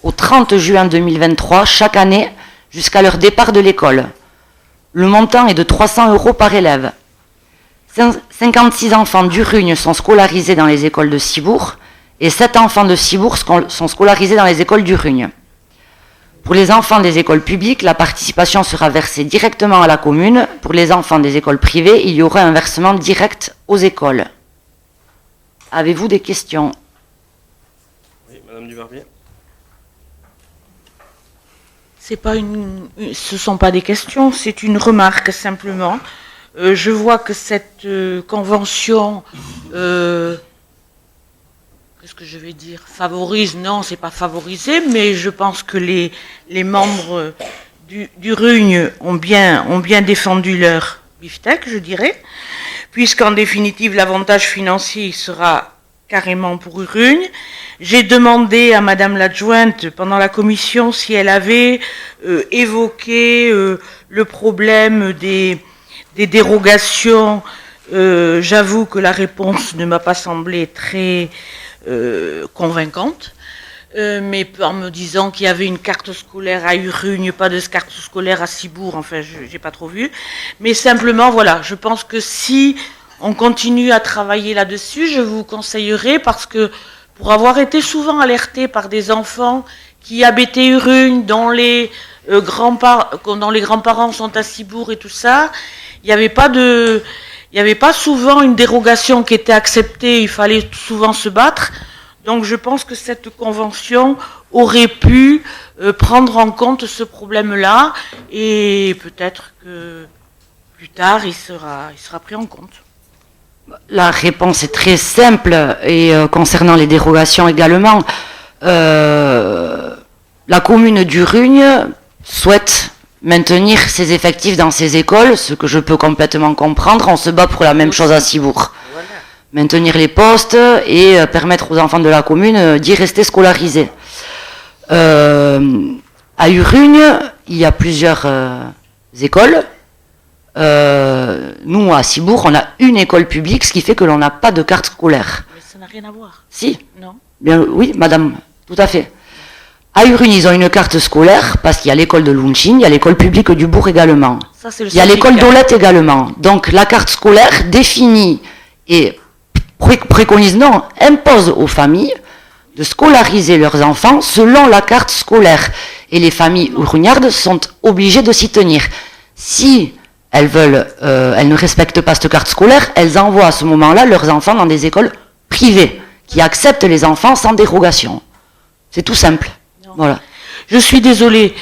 au 30 juin 2023 chaque année jusqu'à leur départ de l'école. Le montant est de 300 € par élève. 56 enfants d'Urugne sont scolarisés dans les écoles de Cibourg et 7 enfants de Cibourg sont scolarisés dans les écoles d'Urugne. Pour les enfants des écoles publiques, la participation sera versée directement à la commune. Pour les enfants des écoles privées, il y aura un versement direct aux écoles. Avez-vous des questions? Oui, Madame Dubarbier. Ce sont pas des questions, c'est une remarque simplement. Je vois que cette convention, qu'est-ce que je vais dire, favorise, non, c'est pas favorisé, mais je pense que les membres d'Urugne ont bien défendu leur beefsteak, je dirais, puisqu'en définitive, l'avantage financier sera carrément pour Urugne. J'ai demandé à Madame l'adjointe pendant la commission si elle avait évoqué le problème des dérogations. J'avoue que la réponse ne m'a pas semblé très convaincante, mais en me disant qu'il y avait une carte scolaire à Urugne, pas de carte scolaire à Cibourg, enfin, j'ai pas trop vu. Mais simplement, voilà, je pense que si on continue à travailler là-dessus, je vous conseillerais, parce que pour avoir été souvent alertée par des enfants qui habitaient Urugne, dont les grands-parents sont à Cibourg et tout ça, il n'y avait pas souvent une dérogation qui était acceptée, il fallait souvent se battre. Donc je pense que cette convention aurait pu prendre en compte ce problème-là, et peut-être que plus tard il sera pris en compte. La réponse est très simple, et concernant les dérogations également, la commune d'Urugne souhaite maintenir ses effectifs dans ses écoles, ce que je peux complètement comprendre. On se bat pour la même chose à Cibourg. Voilà. Maintenir les postes et permettre aux enfants de la commune d'y rester scolarisés. À Urugne, il y a plusieurs écoles. Nous, à Cibourg, on a une école publique, ce qui fait que l'on n'a pas de carte scolaire. Mais ça n'a rien à voir. Si, Non. bien, oui, madame, tout à fait. À Urugne, ils ont une carte scolaire, parce qu'il y a l'école de Lunchin, il y a l'école publique du bourg également. Ça, c'est le Il y a l'école syndicat. d'Olette également. Donc la carte scolaire définit et préconise, non, impose aux familles de scolariser leurs enfants selon la carte scolaire. Et les familles urugnardes sont obligées de s'y tenir. Si elles ne respectent pas cette carte scolaire, elles envoient à ce moment-là leurs enfants dans des écoles privées qui acceptent les enfants sans dérogation. C'est tout simple. Non. Voilà. Je suis désolée,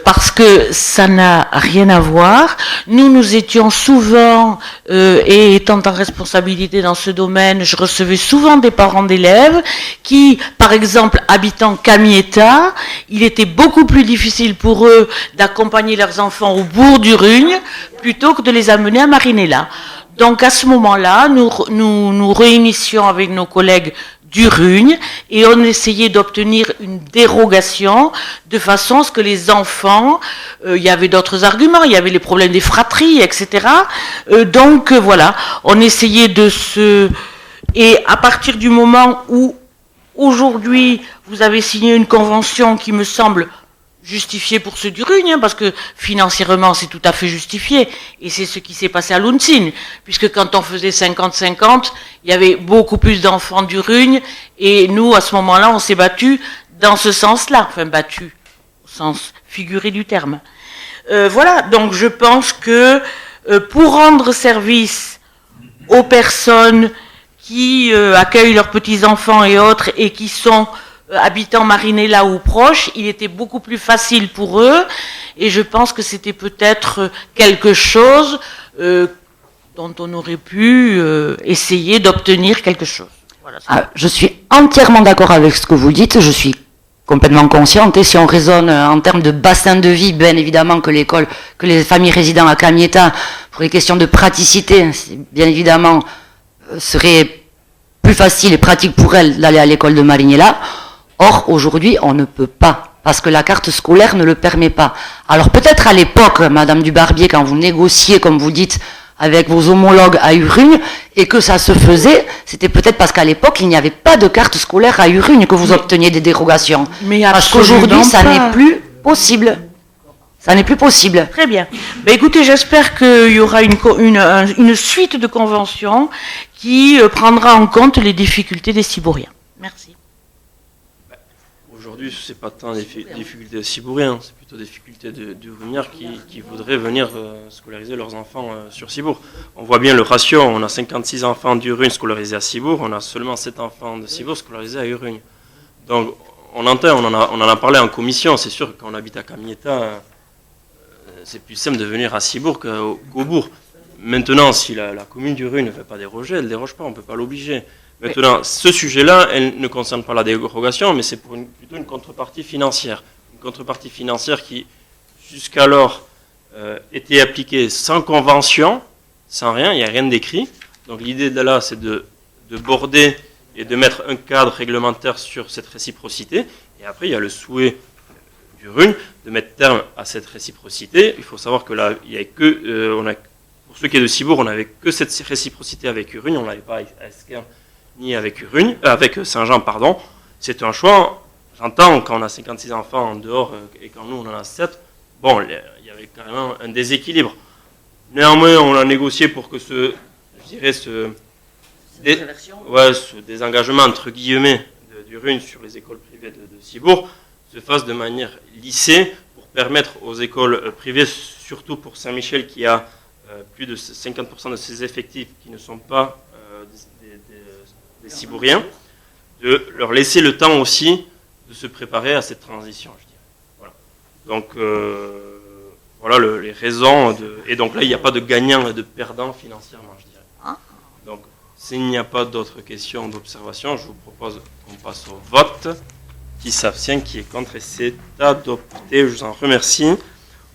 parce que ça n'a rien à voir. Nous étions souvent, et étant en responsabilité dans ce domaine, je recevais souvent des parents d'élèves qui, par exemple, habitant Camietta, il était beaucoup plus difficile pour eux d'accompagner leurs enfants au bourg d'Urugne plutôt que de les amener à Marinella. Donc à ce moment-là, nous réunissions avec nos collègues d'Urugne et on essayait d'obtenir une dérogation de façon à ce que les enfants, il y avait d'autres arguments, il y avait les problèmes des fratries, etc. Donc voilà, on essayait et à partir du moment où aujourd'hui vous avez signé une convention qui me semble justifié pour ceux d'Urugne, parce que financièrement c'est tout à fait justifié, et c'est ce qui s'est passé à Luncin, puisque quand on faisait 50-50, il y avait beaucoup plus d'enfants d'Urugne, et nous à ce moment-là on s'est battu dans ce sens-là, enfin battu au sens figuré du terme. Voilà, donc je pense que pour rendre service aux personnes qui accueillent leurs petits-enfants et autres, et qui sont habitants Marinella ou proches, il était beaucoup plus facile pour eux, et je pense que c'était peut-être quelque chose dont on aurait pu essayer d'obtenir quelque chose. Voilà, Je suis entièrement d'accord avec ce que vous dites, je suis complètement consciente, et si on raisonne en termes de bassin de vie, bien évidemment que les familles résidant à Camietta, pour les questions de praticité, bien évidemment, serait plus facile et pratique pour elles d'aller à l'école de Marinella. Or, aujourd'hui, on ne peut pas, parce que la carte scolaire ne le permet pas. Alors peut-être à l'époque, Madame Dubarbier, quand vous négociez, comme vous dites, avec vos homologues à Urugne, et que ça se faisait, c'était peut-être parce qu'à l'époque, il n'y avait pas de carte scolaire à Urugne que vous obteniez des dérogations. Mais parce qu'aujourd'hui, ça absolument pas. n'est plus possible. Ça n'est plus possible. Très bien. Ben, écoutez, j'espère qu'il y aura une suite de conventions qui prendra en compte les difficultés des Cibouriens. Merci. Aujourd'hui, ce n'est pas tant des difficultés de Cibouriens, c'est plutôt des difficultés de Rugnards qui voudraient venir scolariser leurs enfants sur Cibourg. On voit bien le ratio, on a 56 enfants d'Urugne scolarisés à Cibourg, on a seulement 7 enfants de Cibourg scolarisés à Urugne. Donc on entend, on en a parlé en commission, c'est sûr que quand on habite à Camietta, c'est plus simple de venir à Cibourg qu'au bourg. Maintenant, si la commune d'Urugne ne fait pas déroger, elle ne déroge pas, on ne peut pas l'obliger. Maintenant, ce sujet-là, elle ne concerne pas la dérogation, mais c'est plutôt une contrepartie financière. Une contrepartie financière qui, jusqu'alors, était appliquée sans convention, sans rien, il n'y a rien d'écrit. Donc l'idée de là, c'est de border et de mettre un cadre réglementaire sur cette réciprocité. Et après, il y a le souhait d'Urugne de mettre terme à cette réciprocité. Il faut savoir que là, il y a que, pour ceux qui est de Cibourg, on n'avait que cette réciprocité avec Urugne, on ne l'avait pas à Esquernes ni avec avec Saint-Jean, pardon. C'est un choix. J'entends quand on a 56 enfants en dehors et quand nous on en a 7, bon, il y avait carrément un déséquilibre. Néanmoins, on a négocié pour que des engagements entre guillemets du RUN sur les écoles privées de Cibourg se fassent de manière lissée pour permettre aux écoles privées, surtout pour Saint-Michel qui a plus de 50% de ses effectifs qui ne sont pas des Cibouriens, de leur laisser le temps aussi de se préparer à cette transition, je dirais. Voilà. Donc, voilà les raisons. Et donc là, il n'y a pas de gagnant et de perdant financièrement, je dirais. Donc, s'il n'y a pas d'autres questions d'observation, je vous propose qu'on passe au vote. Qui s'abstient, qui est contre, et c'est adopté. Je vous en remercie.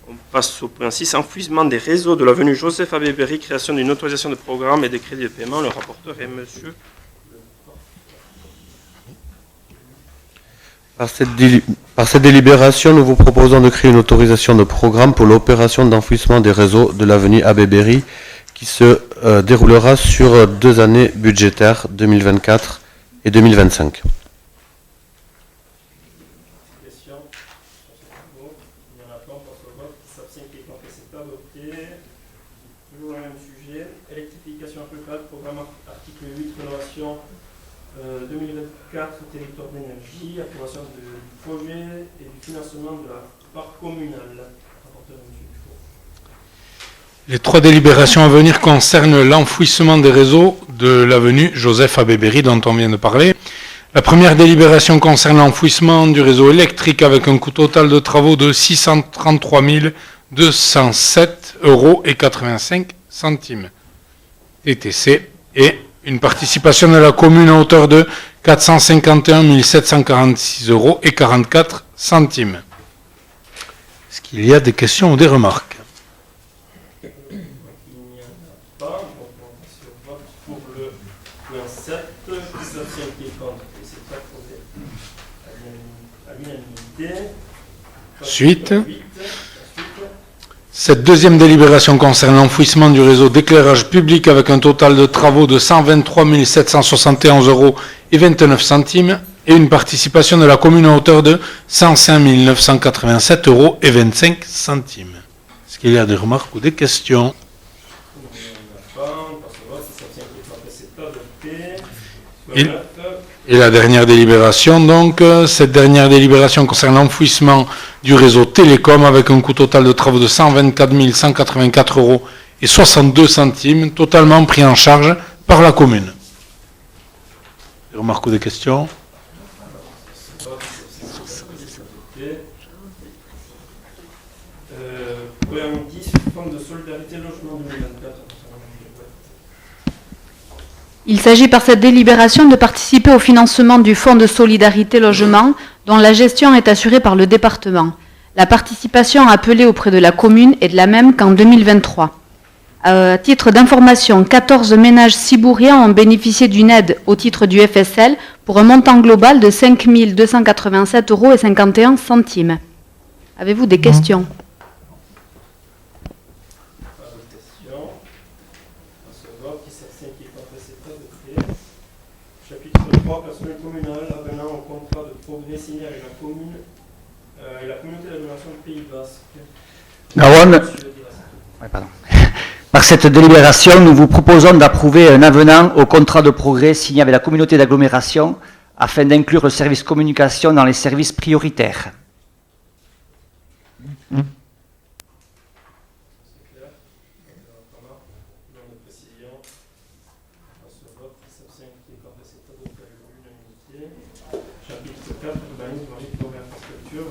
On passe au point 6, enfouissement des réseaux de l'avenue Joseph Abébéry, création d'une autorisation de programme et des crédits de paiement. Le rapporteur est monsieur. Par cette délibération, nous vous proposons de créer une autorisation de programme pour l'opération d'enfouissement des réseaux de l'avenue Abébéry qui se déroulera sur 2 années budgétaires, 2024 et 2025. Article 8, rénovation 2024, territoire d'énergie, approbation du projet et du financement de la part communale. Les 3 délibérations à venir concernent l'enfouissement des réseaux de l'avenue Joseph Abébéry dont on vient de parler. La première délibération concerne l'enfouissement du réseau électrique avec un coût total de travaux de 633 207,85 € TTC et une participation de la commune à hauteur de 451 746,44 €. Est-ce qu'il y a des questions ou des remarques? Il n'y en a pas, donc on va passer au vote pour le point 7, qui s'abstient, qui est contre, et c'est approuvé à l'unanimité. Suite. Cette deuxième délibération concerne l'enfouissement du réseau d'éclairage public avec un total de travaux de 123 771,29 € et une participation de la commune à hauteur de 105 987,25 €. Est-ce qu'il y a des remarques ou des questions? Et la dernière délibération, donc, cette dernière délibération concerne l'enfouissement du réseau télécom avec un coût total de travaux de 124 184,62 €, totalement pris en charge par la commune. Des remarques ou des questions? Point 10, Fonds de solidarité logement 2024. Il s'agit par cette délibération de participer au financement du Fonds de solidarité logement dont la gestion est assurée par le département. La participation appelée auprès de la commune est de la même qu'en 2023. À titre d'information, 14 ménages cibouriens ont bénéficié d'une aide au titre du FSL pour un montant global de 5 287,51 €. Avez-vous des questions? Chapitre 3, personnel communal avenant au contrat de progrès signé avec la commune et la communauté d'agglomération du Pays Basque. Par cette délibération, nous vous proposons d'approuver un avenant au contrat de progrès signé avec la communauté d'agglomération afin d'inclure le service communication dans les services prioritaires.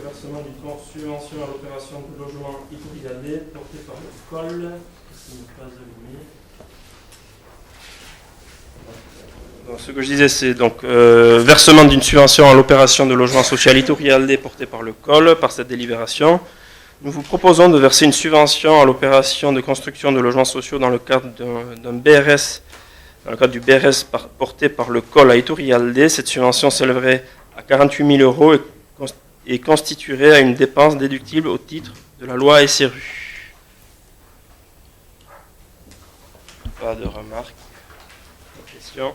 Versement du fonds subvention à l'opération de logement Itourilladé porté par le COL, qui n'est pas allumé. Donc, ce que je disais, c'est donc versement d'une subvention à l'opération de logement social Itourilladé porté par le COL. Par cette délibération, nous vous proposons de verser une subvention à l'opération de construction de logements sociaux dans le cadre d'un BRS, dans le cadre du BRS porté par le COL à Itourilladé. Cette subvention s'élèverait à 48 000 € et constituerait à une dépense déductible au titre de la loi SRU. Pas de remarques, pas de questions.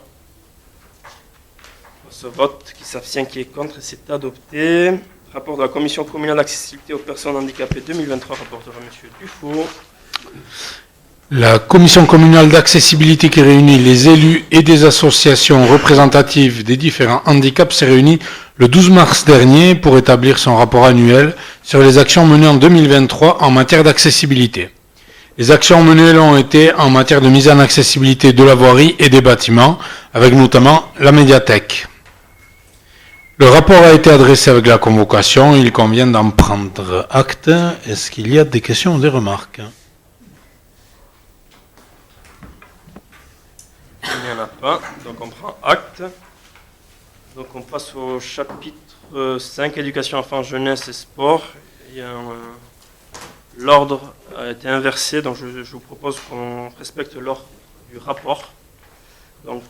Ce vote, qui s'abstient, qui est contre, c'est adopté. Rapport de la Commission communale d'accessibilité aux personnes handicapées 2023, rapporteur à M. Dufour. La commission communale d'accessibilité qui réunit les élus et des associations représentatives des différents handicaps s'est réunie le 12 mars dernier pour établir son rapport annuel sur les actions menées en 2023 en matière d'accessibilité. Les actions menées ont été en matière de mise en accessibilité de la voirie et des bâtiments, avec notamment la médiathèque. Le rapport a été adressé avec la convocation, il convient d'en prendre acte. Est-ce qu'il y a des questions ou des remarques ? Il n'y en a pas, donc on prend acte. Donc on passe au chapitre 5, éducation, enfants, jeunesse et sport. L'ordre a été inversé, donc je vous propose qu'on respecte l'ordre du rapport. Donc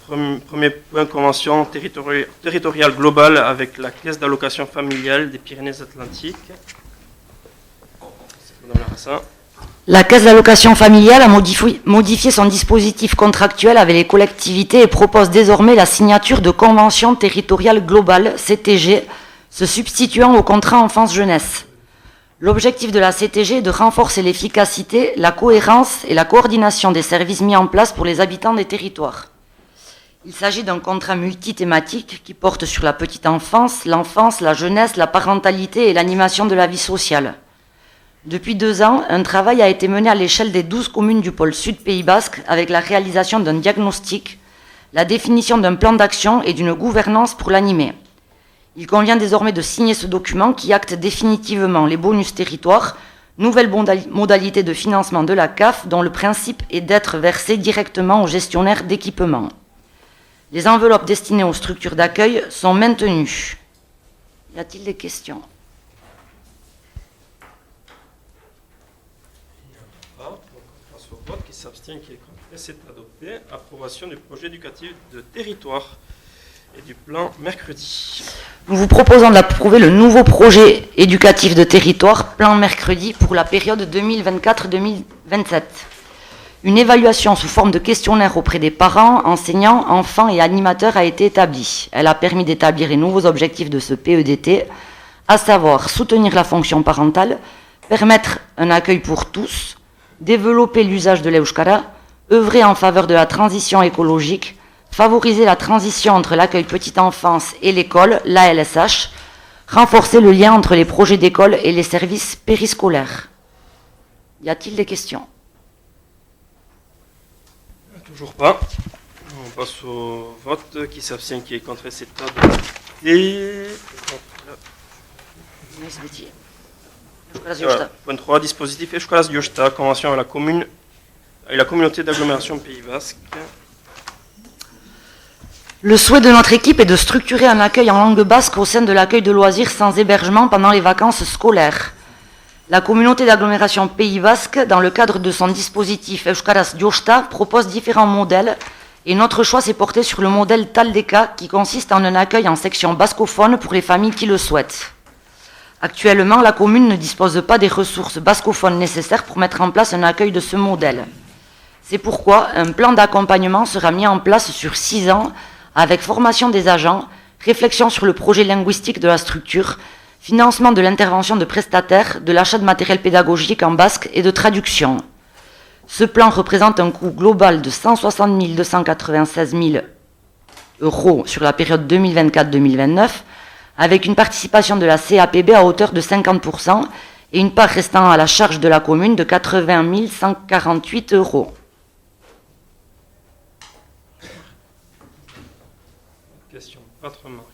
premier point, convention territoriale globale avec la caisse d'allocation familiale des Pyrénées-Atlantiques. Madame Larassa. La Caisse d'allocation familiale a modifié son dispositif contractuel avec les collectivités et propose désormais la signature de conventions territoriales globales, CTG, se substituant au contrat enfance-jeunesse. L'objectif de la CTG est de renforcer l'efficacité, la cohérence et la coordination des services mis en place pour les habitants des territoires. Il s'agit d'un contrat multithématique qui porte sur la petite enfance, l'enfance, la jeunesse, la parentalité et l'animation de la vie sociale. Depuis 2 ans, un travail a été mené à l'échelle des 12 communes du pôle Sud Pays Basque avec la réalisation d'un diagnostic, la définition d'un plan d'action et d'une gouvernance pour l'animer. Il convient désormais de signer ce document qui acte définitivement les bonus territoires, nouvelle modalité de financement de la CAF dont le principe est d'être versé directement aux gestionnaires d'équipements. Les enveloppes destinées aux structures d'accueil sont maintenues. Y a-t-il des questions ? Vote qui s'abstient, qui est contre, c'est adopté. Approbation du projet éducatif de territoire et du plan mercredi. Nous vous proposons d'approuver le nouveau projet éducatif de territoire, plan mercredi, pour la période 2024-2027. Une évaluation sous forme de questionnaire auprès des parents, enseignants, enfants et animateurs a été établie. Elle a permis d'établir les nouveaux objectifs de ce PEDT, à savoir soutenir la fonction parentale, permettre un accueil pour tous, développer l'usage de l'euskara, œuvrer en faveur de la transition écologique, favoriser la transition entre l'accueil petite enfance et l'école, l'ALSH, renforcer le lien entre les projets d'école et les services périscolaires. Y a-t-il des questions ? Toujours pas. On passe au vote. Qui s'abstient, qui est contre, c'est adopté. Voilà. Point 3, dispositif Euskaraz Josta, convention avec la communauté d'agglomération Pays Basque. Le souhait de notre équipe est de structurer un accueil en langue basque au sein de l'accueil de loisirs sans hébergement pendant les vacances scolaires. La communauté d'agglomération Pays Basque, dans le cadre de son dispositif Euskaraz Josta, propose différents modèles et notre choix s'est porté sur le modèle Taldeka qui consiste en un accueil en section bascophone pour les familles qui le souhaitent. Actuellement, la commune ne dispose pas des ressources bascophones nécessaires pour mettre en place un accueil de ce modèle. C'est pourquoi un plan d'accompagnement sera mis en place sur 6 ans avec formation des agents, réflexion sur le projet linguistique de la structure, financement de l'intervention de prestataires, de l'achat de matériel pédagogique en basque et de traduction. Ce plan représente un coût global de 160 296 000 € sur la période 2024-2029, avec une participation de la CAPB à hauteur de 50% et une part restant à la charge de la commune de 80 148 €. Question, pas de remarque.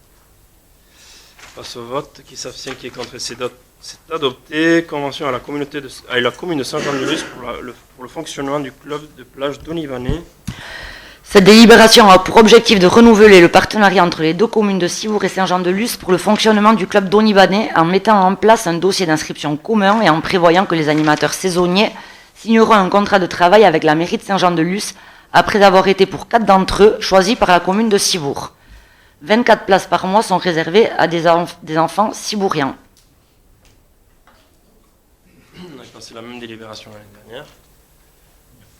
Passe au vote. Qui s'abstient, qui est contre, c'est adopté. Convention à la commune de Saint-Jean-de-Luz pour le fonctionnement du club de plage d'Onivané. Cette délibération a pour objectif de renouveler le partenariat entre les 2 communes de Ciboure et Saint-Jean-de-Luz pour le fonctionnement du club d'Onivané en mettant en place un dossier d'inscription commun et en prévoyant que les animateurs saisonniers signeront un contrat de travail avec la mairie de Saint-Jean-de-Luz après avoir été pour 4 d'entre eux choisis par la commune de Ciboure. 24 places par mois sont réservées à des enfants cibouriens. C'est la même délibération l'année dernière.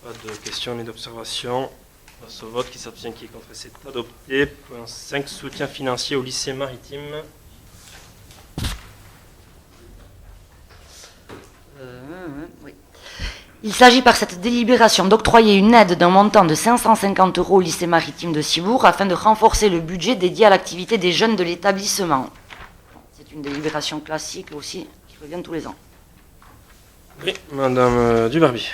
Pas de questions ni d'observations. Passe au vote. Qui s'abstient, qui est contre, c'est adopté. Point 5, soutien financier au lycée maritime. Oui. Il s'agit par cette délibération d'octroyer une aide d'un montant de 550 € au lycée maritime de Cibourg afin de renforcer le budget dédié à l'activité des jeunes de l'établissement. C'est une délibération classique aussi qui revient tous les ans. Oui, Madame Dubarby.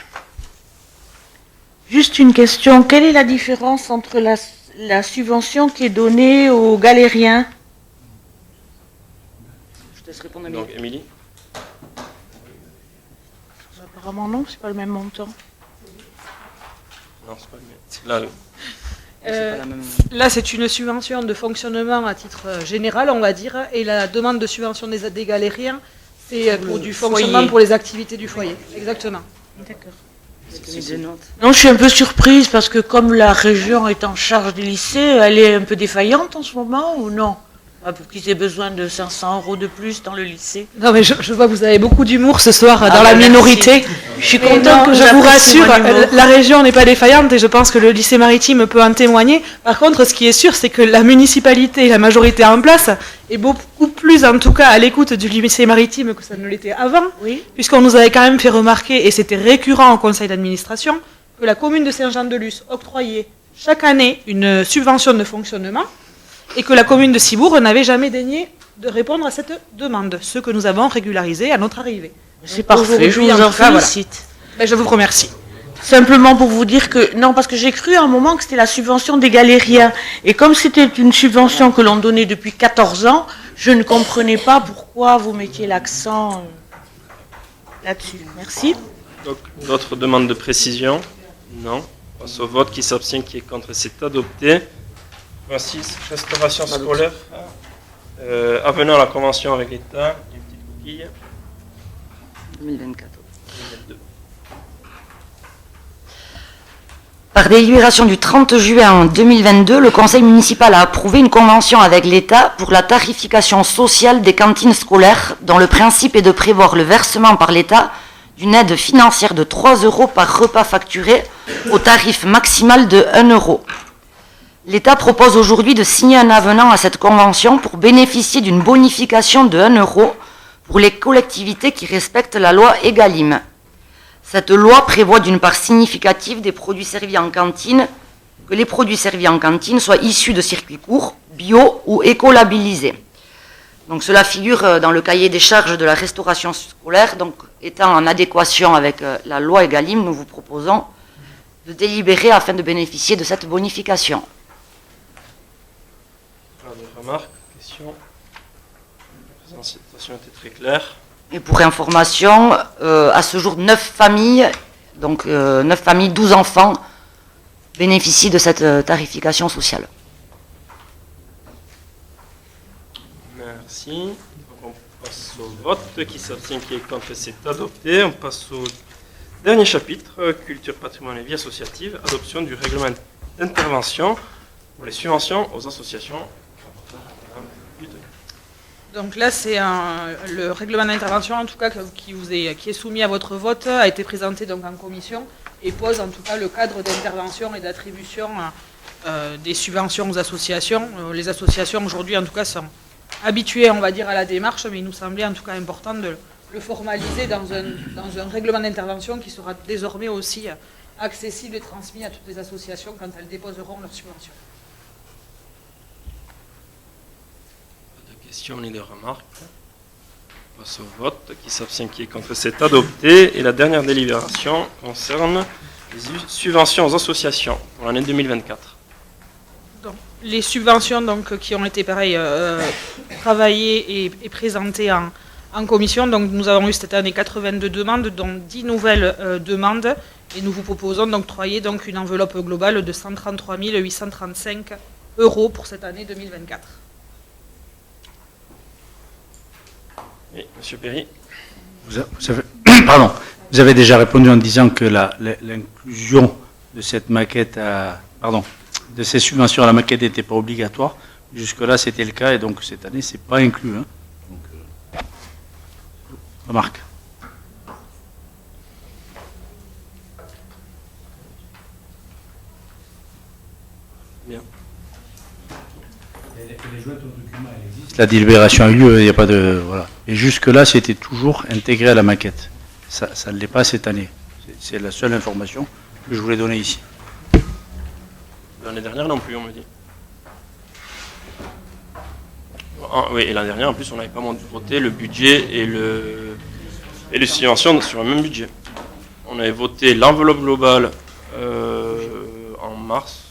Juste une question, quelle est la différence entre la subvention qui est donnée aux galériens? Je te laisse répondre. Donc, Émilie. Apparemment non, c'est pas le même montant. Non, c'est pas le même. Là, oui. C'est pas la même. Là, c'est une subvention de fonctionnement à titre général, on va dire, et la demande de subvention des galériens, c'est pour du fonctionnement foyer. pour les activités du foyer. Exactement. D'accord. Des notes. Non, je suis un peu surprise parce que comme la région est en charge des lycées, elle est un peu défaillante en ce moment ou non? Pour qu'ils aient besoin de 500 € de plus dans le lycée. Non, mais je vois que vous avez beaucoup d'humour ce soir dans bah, la merci. minorité. Je suis Mais contente non, que je vous j'apprécie rassure, mon humour. la région n'est pas défaillante et je pense que le lycée maritime peut en témoigner. Par contre, ce qui est sûr, c'est que la municipalité et la majorité en place est beaucoup plus, en tout cas, à l'écoute du lycée maritime que ça ne l'était avant, Oui. puisqu'on nous avait quand même fait remarquer, et c'était récurrent au conseil d'administration, que la commune de Saint-Jean-de-Luz octroyait chaque année une subvention de fonctionnement et que la commune de Cibourg n'avait jamais daigné de répondre à cette demande, ce que nous avons régularisé à notre arrivée. C'est parfait, je Aujourd'hui, vous en tout cas, voilà. félicite. Ben, je vous remercie. Simplement pour vous dire que, non, parce que j'ai cru à un moment que c'était la subvention des galériens. Et comme c'était une subvention que l'on donnait depuis 14 ans, je ne comprenais pas pourquoi vous mettiez l'accent là-dessus. Merci. Donc, d'autres demandes de précision? Non. On passe au vote. Qui s'abstient, qui est contre, c'est adopté. 26, restauration scolaire. Avenant à la convention avec l'État. Une petite coquille. 2024. 2022. Par délibération du 30 juin 2022, le conseil municipal a approuvé une convention avec l'État pour la tarification sociale des cantines scolaires, dont le principe est de prévoir le versement par l'État d'une aide financière de 3 € par repas facturé au tarif maximal de 1 €. L'État propose aujourd'hui de signer un avenant à cette convention pour bénéficier d'une bonification de 1 € pour les collectivités qui respectent la loi Egalim. Cette loi prévoit d'une part significative des produits servis en cantine, que les produits servis en cantine soient issus de circuits courts, bio ou écolabellisés. Donc cela figure dans le cahier des charges de la restauration scolaire, donc étant en adéquation avec la loi Egalim, nous vous proposons de délibérer afin de bénéficier de cette bonification. Pas de remarques, questions? La présentation était très claire. Et pour information, à ce jour, 9 familles, donc 9 familles, 12 enfants, bénéficient de cette tarification sociale. Merci. Donc, on passe au vote. Qui s'abstient, qui est contre, c'est adopté. On passe au dernier chapitre, culture, patrimoine et vie associative, adoption du règlement d'intervention pour les subventions aux associations. Donc là, c'est le règlement d'intervention, en tout cas, qui est soumis à votre vote, a été présenté donc en commission et pose en tout cas le cadre d'intervention et d'attribution des subventions aux associations. Les associations aujourd'hui, en tout cas, sont habituées, on va dire, à la démarche, mais il nous semblait en tout cas important de le formaliser dans un règlement d'intervention qui sera désormais aussi accessible et transmis à toutes les associations quand elles déposeront leurs subventions. Questions ni de remarques. On passe au vote. Qui s'abstient, qui est contre, c'est adopté. Et la dernière délibération concerne les subventions aux associations pour l'année 2024. Donc, les subventions donc, qui ont été pareil, travaillées et présentées en commission, donc, nous avons eu cette année 82 demandes, dont 10 nouvelles demandes. Et nous vous proposons d'octroyer donc une enveloppe globale de 133 835 € pour cette année 2024. Oui, Monsieur Perry. Vous avez déjà répondu en disant que l'inclusion de cette maquette, de ces subventions à la maquette n'était pas obligatoire. Jusque-là, c'était le cas et donc cette année, c'est pas inclus. Hein. Donc, remarque. Bien. La délibération a eu lieu, il n'y a pas de... Voilà. Et jusque-là, c'était toujours intégré à la maquette. Ça ne l'est pas cette année. C'est la seule information que je voulais donner ici. L'année dernière non plus, on me dit. Oui, et l'année dernière, en plus, on n'avait pas voté le budget et les subventions sur le même budget. On avait voté l'enveloppe globale en mars.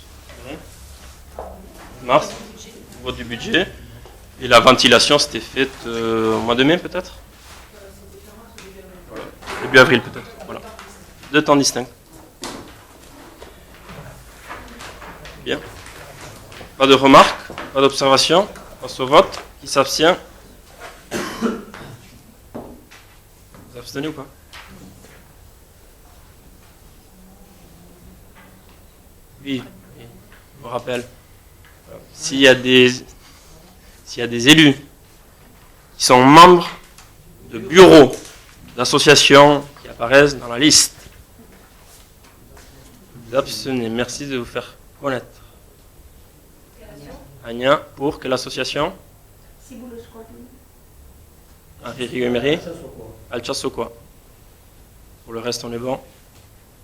Vote du budget. Et la ventilation s'était faite au mois de mai, peut-être. Voilà. Début avril, peut-être. Voilà. 2 temps distincts. Bien. Pas de remarques, pas d'observations. On passe au vote. Qui s'abstient? Vous abstenez ou pas? Oui. Je vous rappelle. S'il y a des élus qui sont membres de bureaux d'associations qui apparaissent dans la liste, vous abstenez. Merci de vous faire connaître. Anya, pour quelle association? Henri Emery, Alchasokwa. Pour le reste, on est bon.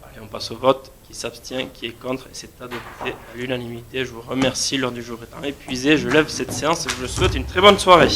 Allez, on passe au vote. Qui s'abstient, qui est contre, et c'est adopté à l'unanimité. Je vous remercie. L'heure du jour étant épuisée, je lève cette séance et je vous souhaite une très bonne soirée.